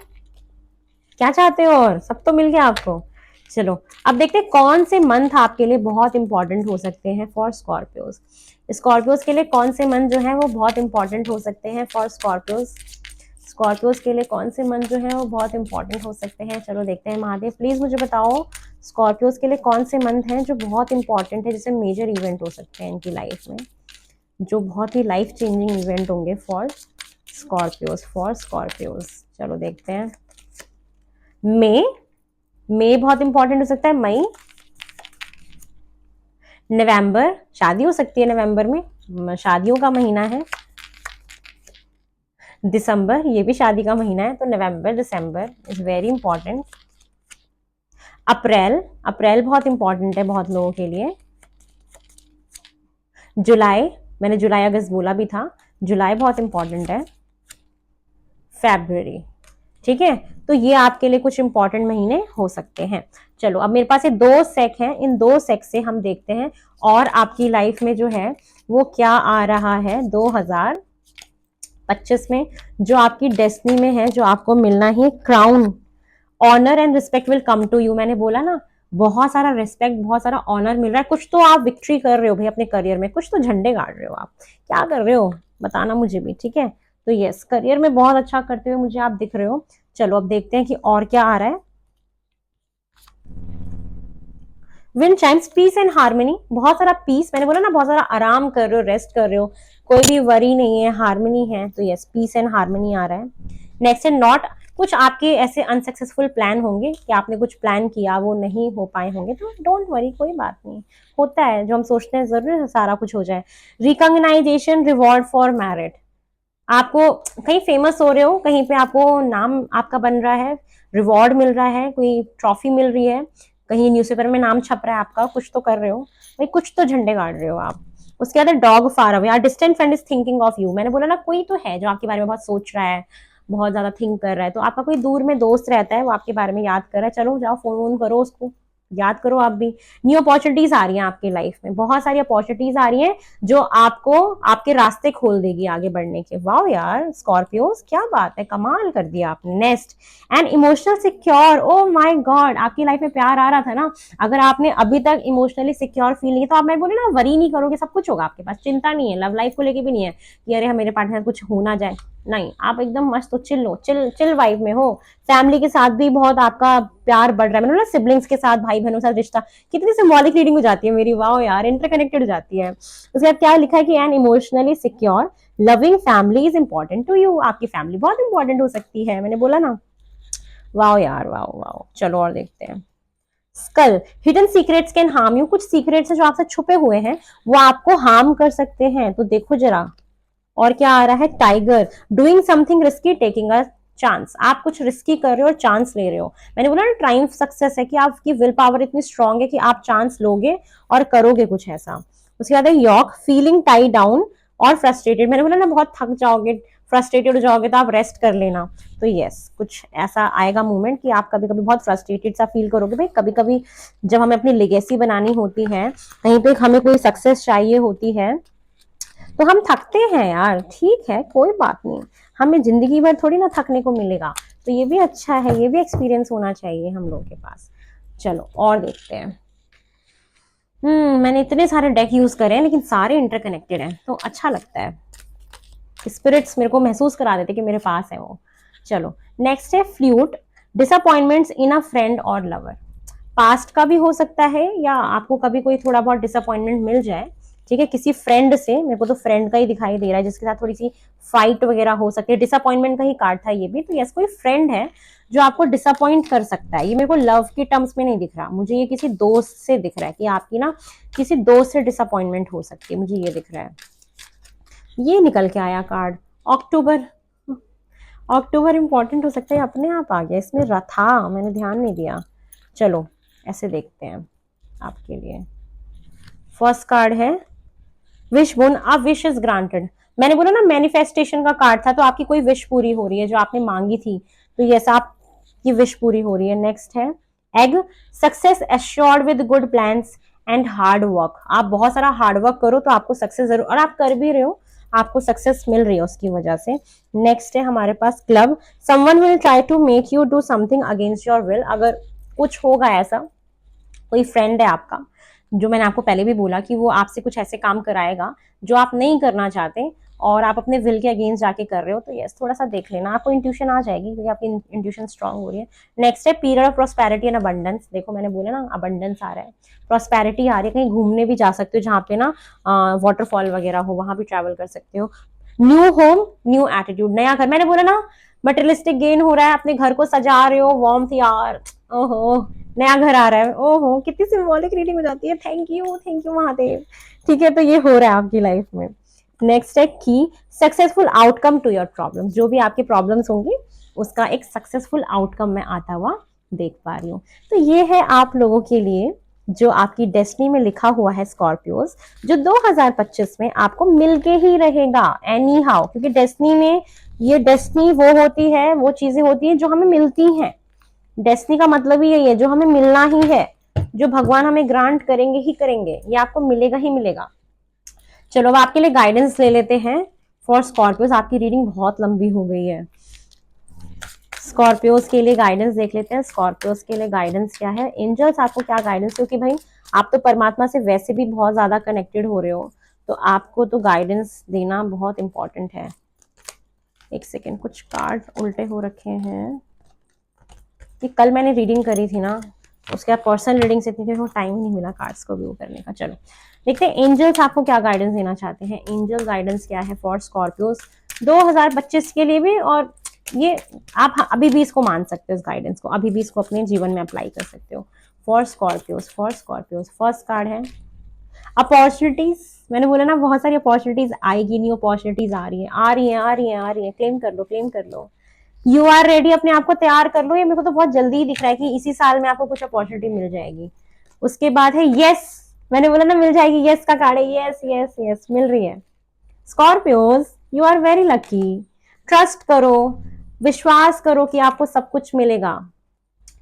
क्या चाहते हो, और सब तो मिल गया आपको। चलो अब देखते हैं कौन से मंथ आपके लिए बहुत इंपॉर्टेंट हो सकते हैं फॉर स्कॉर्पियोज। स्कॉर्पियोज के लिए कौन से मंथ जो है वो बहुत इंपॉर्टेंट हो सकते हैं फॉर स्कॉर्पियोज। स्कॉर्पियोज के लिए कौन से मंथ जो है वो बहुत इंपॉर्टेंट हो सकते हैं, चलो देखते हैं। महादेव प्लीज मुझे बताओ स्कॉर्पियोज के लिए कौन से मंथ हैं जो बहुत इंपॉर्टेंट है, जैसे मेजर इवेंट हो सकते हैं इनकी लाइफ में, जो बहुत ही लाइफ चेंजिंग इवेंट होंगे फॉर स्कॉर्पियोज, फॉर स्कॉर्पियोज। चलो देखते हैं। मई बहुत इंपॉर्टेंट हो सकता है, मई। नवंबर, शादी हो सकती है नवंबर में, शादियों का महीना है। दिसंबर, ये भी शादी का महीना है, तो नवंबर दिसंबर इज वेरी इंपॉर्टेंट। अप्रैल, अप्रैल बहुत इंपॉर्टेंट है बहुत लोगों के लिए। जुलाई, मैंने जुलाई अगस्त बोला भी था, जुलाई बहुत इंपॉर्टेंट है। फरवरी, ठीक है, तो ये आपके लिए कुछ इंपॉर्टेंट महीने हो सकते हैं। चलो अब मेरे पास ये दो सेक हैं, इन दो सेक से हम देखते हैं और आपकी लाइफ में जो है वो क्या आ रहा है 2025 में, जो आपकी डेस्टिनी में है, जो आपको मिलना ही crown, honour and respect will come to you. मैंने बोला ना, बहुत सारा रिस्पेक्ट, बहुत सारा ऑनर मिल रहा है। कुछ तो आप विक्ट्री कर रहे हो भाई अपने करियर में, कुछ तो झंडे गाड़ रहे हो आप, क्या कर रहे हो बताना मुझे भी, ठीक है। तो यस, करियर में बहुत अच्छा करते हुए मुझे आप दिख रहे हो। चलो अब देखते हैं कि और क्या आ रहा है। Wind chimes, peace and harmony, बहुत सारा पीस, मैंने बोला ना बहुत सारा आराम कर रहे हो, रेस्ट कर रहे हो, कोई भी वरी नहीं है, हार्मनी है, तो यस पीस एंड हार्मनी आ रहा है। नेक्स्ट है नॉट, कुछ आपके ऐसे अनसक्सेसफुल प्लान होंगे कि आपने कुछ प्लान किया वो नहीं हो पाए होंगे, तो डोंट वरी, कोई बात नहीं, होता है, जो हम सोचते हैं जरूर सारा कुछ हो जाए। रिकॉग्नाइजेशन, रिवॉर्ड फॉर मैरिड, आपको कहीं फेमस हो रहे हो, कहीं पे आपको नाम आपका बन रहा है, रिवॉर्ड मिल रहा है, कोई ट्रॉफी मिल रही है, कहीं न्यूज़पेपर में नाम छप रहा है आपका, कुछ तो कर रहे हो भाई, कुछ तो झंडे गाड़ रहे हो आप। उसके बाद dog far away, distant friend is thinking of you, मैंने बोला ना कोई तो है जो आपके बारे में बहुत सोच रहा है, बहुत ज्यादा थिंक कर रहा है, तो आपका कोई दूर में दोस्त रहता है वो आपके बारे में याद कर रहा है, चलो जाओ फोन वोन करो उसको, याद करो आप भी। न्यू अपॉर्चुनिटीज आ रही हैं आपकी लाइफ में, बहुत सारी अपॉर्चुनिटीज आ रही हैं जो आपको आपके रास्ते खोल देगी आगे बढ़ने के। वाओ यार स्कॉर्पियोस, क्या बात है, कमाल कर दिया आपने। Next and emotional secure, oh my God, आपकी लाइफ में प्यार आ रहा था ना, अगर आपने अभी तक इमोशनली सिक्योर फील नहीं, तो आप, मैं बोले ना, वरी नहीं करोगे, सब कुछ होगा आपके पास, चिंता नहीं है, लव लाइफ को लेके भी नहीं है कि अरे मेरे पार्टनर कुछ हो ना जाए, नहीं, आप एकदम मस्त हो, चिल हो, चिल चिल वाइब में हो। फैमिली के साथ भी बहुत आपका प्यार बढ़ रहा है, मतलब सिबलिंग्स के साथ, भाई बहनों के साथ रिश्ता, कितनी सिंबॉलिक रीडिंग हो जाती है मेरी, वाओ यार, इंटरकनेक्टेड हो जाती है। उसके बाद क्या लिखा है कि an emotionally secure loving family is important to you, आपकी फैमिली बहुत इंपॉर्टेंट हो सकती है, मैंने बोला ना, वाओ यार, वाओ वाओ। चलो और देखते हैं। Skull, hidden secrets can harm you, कुछ सीक्रेट्स जो आपसे छुपे हुए हैं वो आपको हार्म कर सकते हैं, तो देखो जरा। और क्या आ रहा है, tiger, doing something risky, taking a chance, आप कुछ रिस्की कर रहे हो और चांस ले रहे हो। मैंने बोला ना ट्राइम्फ सक्सेस है कि आपकी विल पावर इतनी स्ट्रांग है कि आप चांस लोगे और करोगे कुछ ऐसा। उसके बाद है यॉक, फीलिंग टाई डाउन और फ्रस्ट्रेटेड। मैंने बोला ना बहुत थक जाओगे, फ्रस्ट्रेटेड हो जाओगे तो आप रेस्ट कर लेना। तो यस, कुछ ऐसा आएगा मोमेंट कि आप कभी कभी बहुत फ्रस्ट्रेटेड सा फील करोगे। भाई कभी कभी जब हमें अपनी लेगेसी बनानी होती है, कहीं पे हमें कोई सक्सेस चाहिए होती है, तो हम थकते हैं यार, ठीक है कोई बात नहीं, हमें जिंदगी भर थोड़ी ना थकने को मिलेगा। तो ये भी अच्छा है, ये भी एक्सपीरियंस होना चाहिए हम लोग के पास। चलो और देखते हैं। मैंने इतने सारे डेक यूज करे हैं लेकिन सारे इंटरकनेक्टेड हैं, तो अच्छा लगता है, स्पिरिट्स मेरे को महसूस करा देते कि मेरे पास है वो। चलो नेक्स्ट है फ्लूट, डिसअपॉइंटमेंट्स इन अ फ्रेंड और लवर। पास्ट का भी हो सकता है या आपको कभी कोई थोड़ा बहुत डिसअपॉइंटमेंट मिल जाए, ठीक है, किसी फ्रेंड से। मेरे को तो फ्रेंड का ही दिखाई दे रहा है जिसके साथ थोड़ी सी फाइट वगैरह हो सकती है, डिसअपॉइंटमेंट का ही कार्ड था ये भी। तो यस, कोई फ्रेंड है जो आपको डिसअपॉइंट कर सकता है। ये मेरे को लव के टर्म्स में नहीं दिख रहा, मुझे ये किसी दोस्त से दिख रहा है कि आपकी ना किसी दोस्त से डिसअपॉइंटमेंट हो सकती है, मुझे ये दिख रहा है। ये निकल के आया कार्ड अक्टूबर। अक्टूबर इंपॉर्टेंट हो सकता है, अपने आप आ गया, इसमें था मैंने ध्यान नहीं दिया। चलो ऐसे देखते हैं आपके लिए। फर्स्ट कार्ड है wish bone, a wish is granted. मैंने बोला ना मैनिफेस्टेशन का कार्ड था, तो आपकी कोई विश पूरी हो रही है जो आपने मांगी थी, तो यस आपकी विश पूरी हो रही है। नेक्स्ट है egg, success assured with good plans and hard work. आप बहुत सारा हार्ड वर्क करो तो आपको सक्सेस जरूर, और आप कर भी रहे हो, आपको सक्सेस मिल रही है उसकी वजह से। नेक्स्ट है हमारे पास club, someone will try to make you do something against your will. अगर कुछ होगा ऐसा, कोई फ्रेंड है आपका, जो मैंने आपको पहले भी बोला कि वो आपसे कुछ ऐसे काम कराएगा जो आप नहीं करना चाहते और आप अपने विल के अगेंस्ट जाके कर रहे हो, तो यस थोड़ा सा देख लेना, आपको इंट्यूशन आ जाएगी क्योंकि आपकी इंट्यूशन स्ट्रांग हो रही है। नेक्स्ट है period of prosperity and abundance. देखो मैंने बोला ना अबंडेंस आ रहा है, प्रॉस्पेरिटी आ रही है, कहीं घूमने भी जा सकते हो जहाँ पे ना वाटरफॉल वगैरह हो, वहां भी ट्रैवल कर सकते हो। न्यू होम, न्यू एटीट्यूड, नया घर। मैंने बोला ना मटेरियलिस्टिक गेन हो रहा है, अपने घर को सजा रहे हो, वार्मथ यार, ओहो नया घर आ रहा है, ओहो कितनी सिंबॉलिक रीडिंग हो जाती है। Thank you Mahadev. ठीक है, तो ये हो रहा है आपकी लाइफ में। नेक्स्ट है की, successful outcome to your problem. जो भी आपके प्रॉब्लम्स होंगी उसका एक सक्सेसफुल आउटकम मैं आता हुआ देख पा रही हूँ। तो ये है आप लोगों के लिए जो आपकी डेस्टिनी में लिखा हुआ है स्कॉर्पियोज, जो 2025 में आपको मिलके ही रहेगा एनी हाउ, क्योंकि डेस्टिनी में, ये डेस्टिनी वो होती है, वो चीजें होती है जो हमें मिलती हैं। डेस्टिनी का मतलब ही यही है, जो हमें मिलना ही है, जो भगवान हमें ग्रांट करेंगे ही करेंगे, ये आपको मिलेगा ही मिलेगा। चलो अब आपके लिए गाइडेंस ले लेते हैं फॉर स्कॉर्पियोज। आपकी रीडिंग बहुत लंबी हो गई है, स्कॉर्पियोज के लिए गाइडेंस देख लेते हैं। स्कॉर्पियोज के लिए गाइडेंस क्या है, एंजल्स आपको क्या गाइडेंस, क्योंकि भाई आप तो परमात्मा से वैसे भी बहुत ज्यादा कनेक्टेड हो रहे हो, तो आपको तो गाइडेंस देना बहुत इंपॉर्टेंट है। एक सेकेंड, कुछ कार्ड उल्टे हो रखे हैं कि कल मैंने रीडिंग करी थी ना, उसके बाद पर्सनल रीडिंग से इतनी टाइम नहीं मिला कार्ड्स को व्यू करने का। चलो देखते हैं एंजल्स आपको क्या गाइडेंस देना चाहते हैं। एंजल गाइडेंस क्या है फॉर स्कॉर्पियोज 2025 के लिए भी, और ये आप अभी भी इसको मान सकते हो, इस गाइडेंस को अभी भी इसको अपने जीवन में अप्लाई कर सकते हो। For Scorpios, for Scorpios first card है अपॉर्चुनिटीज। मैंने बोला ना बहुत सारी अपॉर्चुनिटीज आएगी, न्यू अपॉर्चुनिटीज आ रही है, आ रही है, आ रही है, आ रही है, क्लेम कर लो, क्लेम कर लो। यू आर रेडी, अपने आप को तैयार कर लो। ये मेरे को तो बहुत जल्दी ही दिख रहा है कि इसी साल में आपको कुछ अपॉर्चुनिटी मिल जाएगी। उसके बाद है यस, मैंने बोला ना मिल जाएगी, यस का कार्ड है, यस यस यस मिल रही है। Scorpios you are very lucky, trust करो, विश्वास करो कि आपको सब कुछ मिलेगा।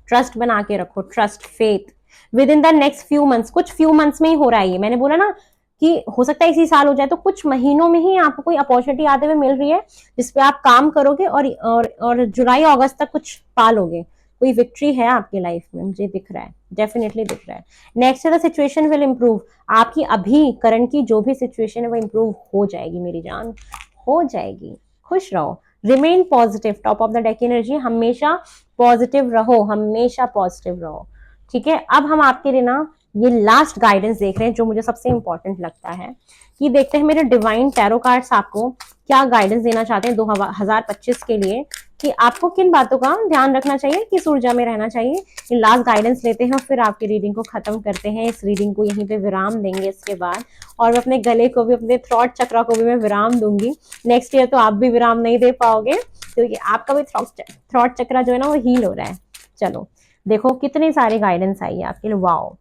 ट्रस्ट बना के रखो, trust faith with in the next few months. कुछ फ्यू मंथ्स में ही हो रहा है ये, मैंने बोला ना कि हो सकता है इसी साल हो जाए, तो कुछ महीनों में ही आपको कोई अपॉर्चुनिटी आते हुए मिल रही है जिसपे आप काम करोगे और जुलाई अगस्त तक कुछ पालोगे। कोई विक्ट्री है आपकी लाइफ में, मुझे दिख रहा है, डेफिनेटली दिख रहा है। नेक्स्ट है द सिचुएशन विल इंप्रूव। आपकी अभी करंट की जो भी सिचुएशन है वो इंप्रूव हो जाएगी मेरी जान, हो जाएगी। खुश रहो, remain positive, top of the deck energy, हमेशा पॉजिटिव रहो, हमेशा पॉजिटिव रहो। ठीक है, अब हम आपके लिए ना ये लास्ट गाइडेंस देख रहे हैं जो मुझे सबसे इंपॉर्टेंट लगता है, कि देखते हैं मेरे डिवाइन टैरो कार्ड्स आपको क्या गाइडेंस देना चाहते हैं 2025 के लिए, कि आपको किन बातों का ध्यान रखना चाहिए, किस ऊर्जा में रहना चाहिए। ये लास्ट गाइडेंस लेते हैं और फिर आपकी रीडिंग को खत्म करते हैं। इस रीडिंग को यहीं पे विराम देंगे इसके बाद, और मैं अपने गले को भी, अपने थ्रॉट चक्रा को भी मैं विराम दूंगी। नेक्स्ट ईयर तो आप भी विराम नहीं दे पाओगे, क्योंकि आपका भी थ्रॉट चक्रा जो है ना वो हील हो रहा है। चलो देखो कितने सारे गाइडेंस आई है आपके लिए। वाओ,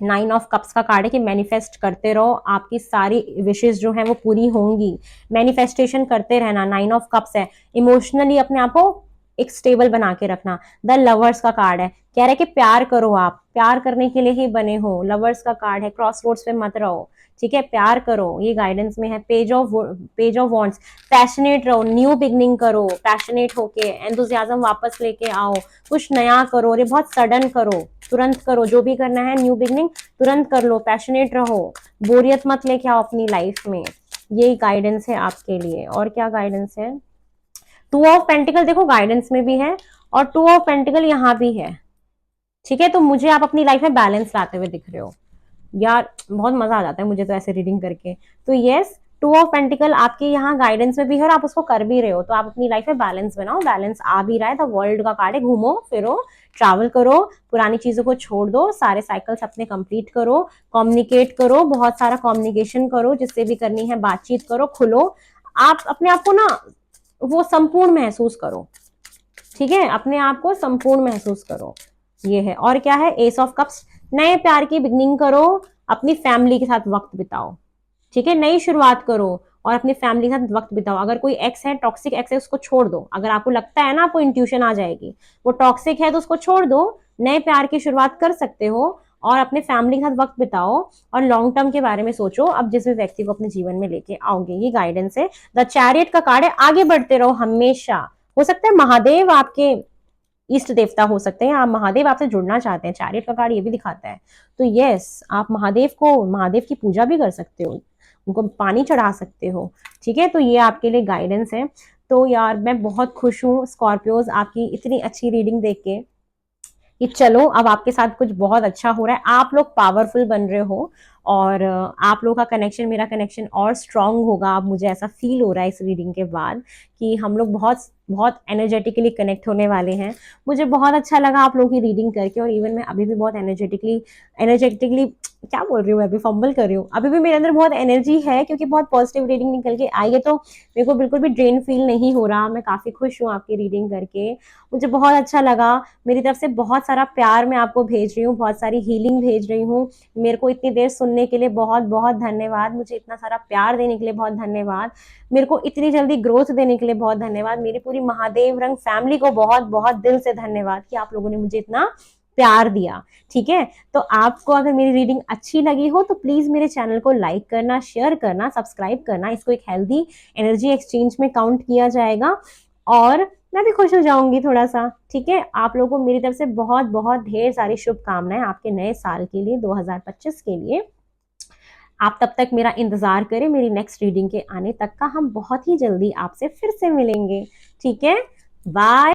9 ऑफ कप्स का कार्ड है कि मैनिफेस्ट करते रहो, आपकी सारी विशेष जो है वो पूरी होंगी। मैनिफेस्टेशन करते रहना। 9 ऑफ कप्स है, इमोशनली अपने आप को एक स्टेबल बना के रखना। द लवर्स का कार्ड है, कह रहे हैं कि प्यार करो, आप प्यार करने के लिए ही बने हो। लवर्स का कार्ड है, क्रॉस रोड्स पे मत रहो, ठीक है, प्यार करो, ये गाइडेंस में है। पेज ऑफ वॉन्ड्स, पैशनेट रहो, न्यू बिगनिंग करो, पैशनेट होके एंथुसियाज्म वापस लेके आओ, कुछ नया करो, ये बहुत सडन करो, तुरंत करो, जो भी करना है न्यू बिगनिंग तुरंत कर लो, पैशनेट रहो, बोरियत मत लेके आओ अपनी लाइफ में। यही गाइडेंस है आपके लिए। और क्या गाइडेंस है? 2 ऑफ पेंटिकल देखो गाइडेंस में भी है, और 2 ऑफ पेंटिकल यहाँ भी है, ठीक है। तो मुझे आप अपनी लाइफ में बैलेंस लाते हुए दिख रहे हो यार, बहुत मजा आ जाता है मुझे तो ऐसे रीडिंग करके। तो यस, 2 ऑफ पेंटिकल आपके यहाँ गाइडेंस में भी है और आप उसको कर भी रहे हो, तो आप अपनी लाइफ में बैलेंस बनाओ, बैलेंस आ भी रहा है। द वर्ल्ड का कार्ड है, घूमो फिरो, ट्रैवल करो, पुरानी चीजों को छोड़ दो, सारे साइकिल्स अपने कंप्लीट करो, कम्युनिकेट करो, बहुत सारा कम्युनिकेशन करो, जिससे भी करनी है बातचीत करो, खुलो, आप अपने आप को ना वो संपूर्ण महसूस करो, ठीक है, अपने आप को संपूर्ण महसूस करो, ये है। और क्या है? एस ऑफ कप्स, नए प्यार की बिगनिंग करो, अपनी फैमिली के साथ वक्त बिताओ, ठीक है, नई शुरुआत करो और अपनी फैमिली के साथ वक्त बिताओ। अगर कोई एक्स है, टॉक्सिक एक्स है, उसको छोड़ दो। अगर आपको लगता है ना, आपको इंट्यूशन आ जाएगी वो टॉक्सिक है, तो उसको छोड़ दो, नए प्यार की शुरुआत कर सकते हो और अपने फैमिली के साथ वक्त बिताओ और लॉन्ग टर्म के बारे में सोचो, अब जिस भी व्यक्ति को अपने जीवन में लेके आओगे। ये गाइडेंस है। द चैरियट का कार्ड है, आगे बढ़ते रहो हमेशा। हो सकता है महादेव आपके इष्ट देवता हो सकते हैं, आप महादेव आपसे जुड़ना चाहते हैं, चैरियट का कार्ड ये भी दिखाता है। तो यस, आप महादेव की पूजा भी कर सकते हो, उनको पानी चढ़ा सकते हो, ठीक है। तो ये आपके लिए गाइडेंस है। तो यार मैं बहुत खुश हूँ स्कॉर्पियोज, आपकी इतनी अच्छी रीडिंग देख के, कि चलो अब आपके साथ कुछ बहुत अच्छा हो रहा है, आप लोग पावरफुल बन रहे हो और आप लोगों का कनेक्शन, मेरा कनेक्शन और स्ट्रांग होगा। अब मुझे ऐसा फील हो रहा है इस रीडिंग के बाद कि हम लोग बहुत बहुत एनर्जेटिकली कनेक्ट होने वाले हैं। मुझे बहुत अच्छा लगा आप लोगों की रीडिंग करके, और इवन मैं अभी भी बहुत एनर्जेटिकली क्या बोल रही हूँ, मैं अभी फंबल कर रही हूँ, अभी भी मेरे अंदर बहुत एनर्जी है क्योंकि बहुत पॉजिटिव रीडिंग निकल के आई है। तो मेरे को बिल्कुल भी ड्रेन फील नहीं हो रहा, मैं काफी खुश हूँ आपकी रीडिंग करके, मुझे बहुत अच्छा लगा। मेरी तरफ से बहुत सारा प्यार मैं आपको भेज रही हूँ, बहुत सारी हीलिंग भेज रही हूँ। मेरे को इतनी देर सुनने के लिए बहुत बहुत धन्यवाद, मुझे इतना सारा प्यार देने के लिए बहुत धन्यवाद, मेरे को इतनी जल्दी ग्रोथ देने के लिए बहुत धन्यवाद। मेरी पूरी महादेव रंग फैमिली को बहुत बहुत दिल से धन्यवाद कि आप लोगों ने मुझे इतना प्यार दिया, ठीक है। तो आपको अगर मेरी रीडिंग अच्छी लगी हो तो प्लीज मेरे चैनल को लाइक करना, शेयर करना, सब्सक्राइब करना, इसको एक हेल्दी एनर्जी एक्सचेंज में काउंट किया जाएगा और मैं भी खुश हो जाऊंगी थोड़ा सा, ठीक है। आप लोगों को मेरी तरफ से बहुत बहुत ढेर सारी शुभकामनाएं आपके नए साल के लिए, 2025 के लिए। आप तब तक मेरा इंतजार करें, मेरी नेक्स्ट रीडिंग के आने तक का। हम बहुत ही जल्दी आपसे फिर से मिलेंगे, ठीक है। बाय।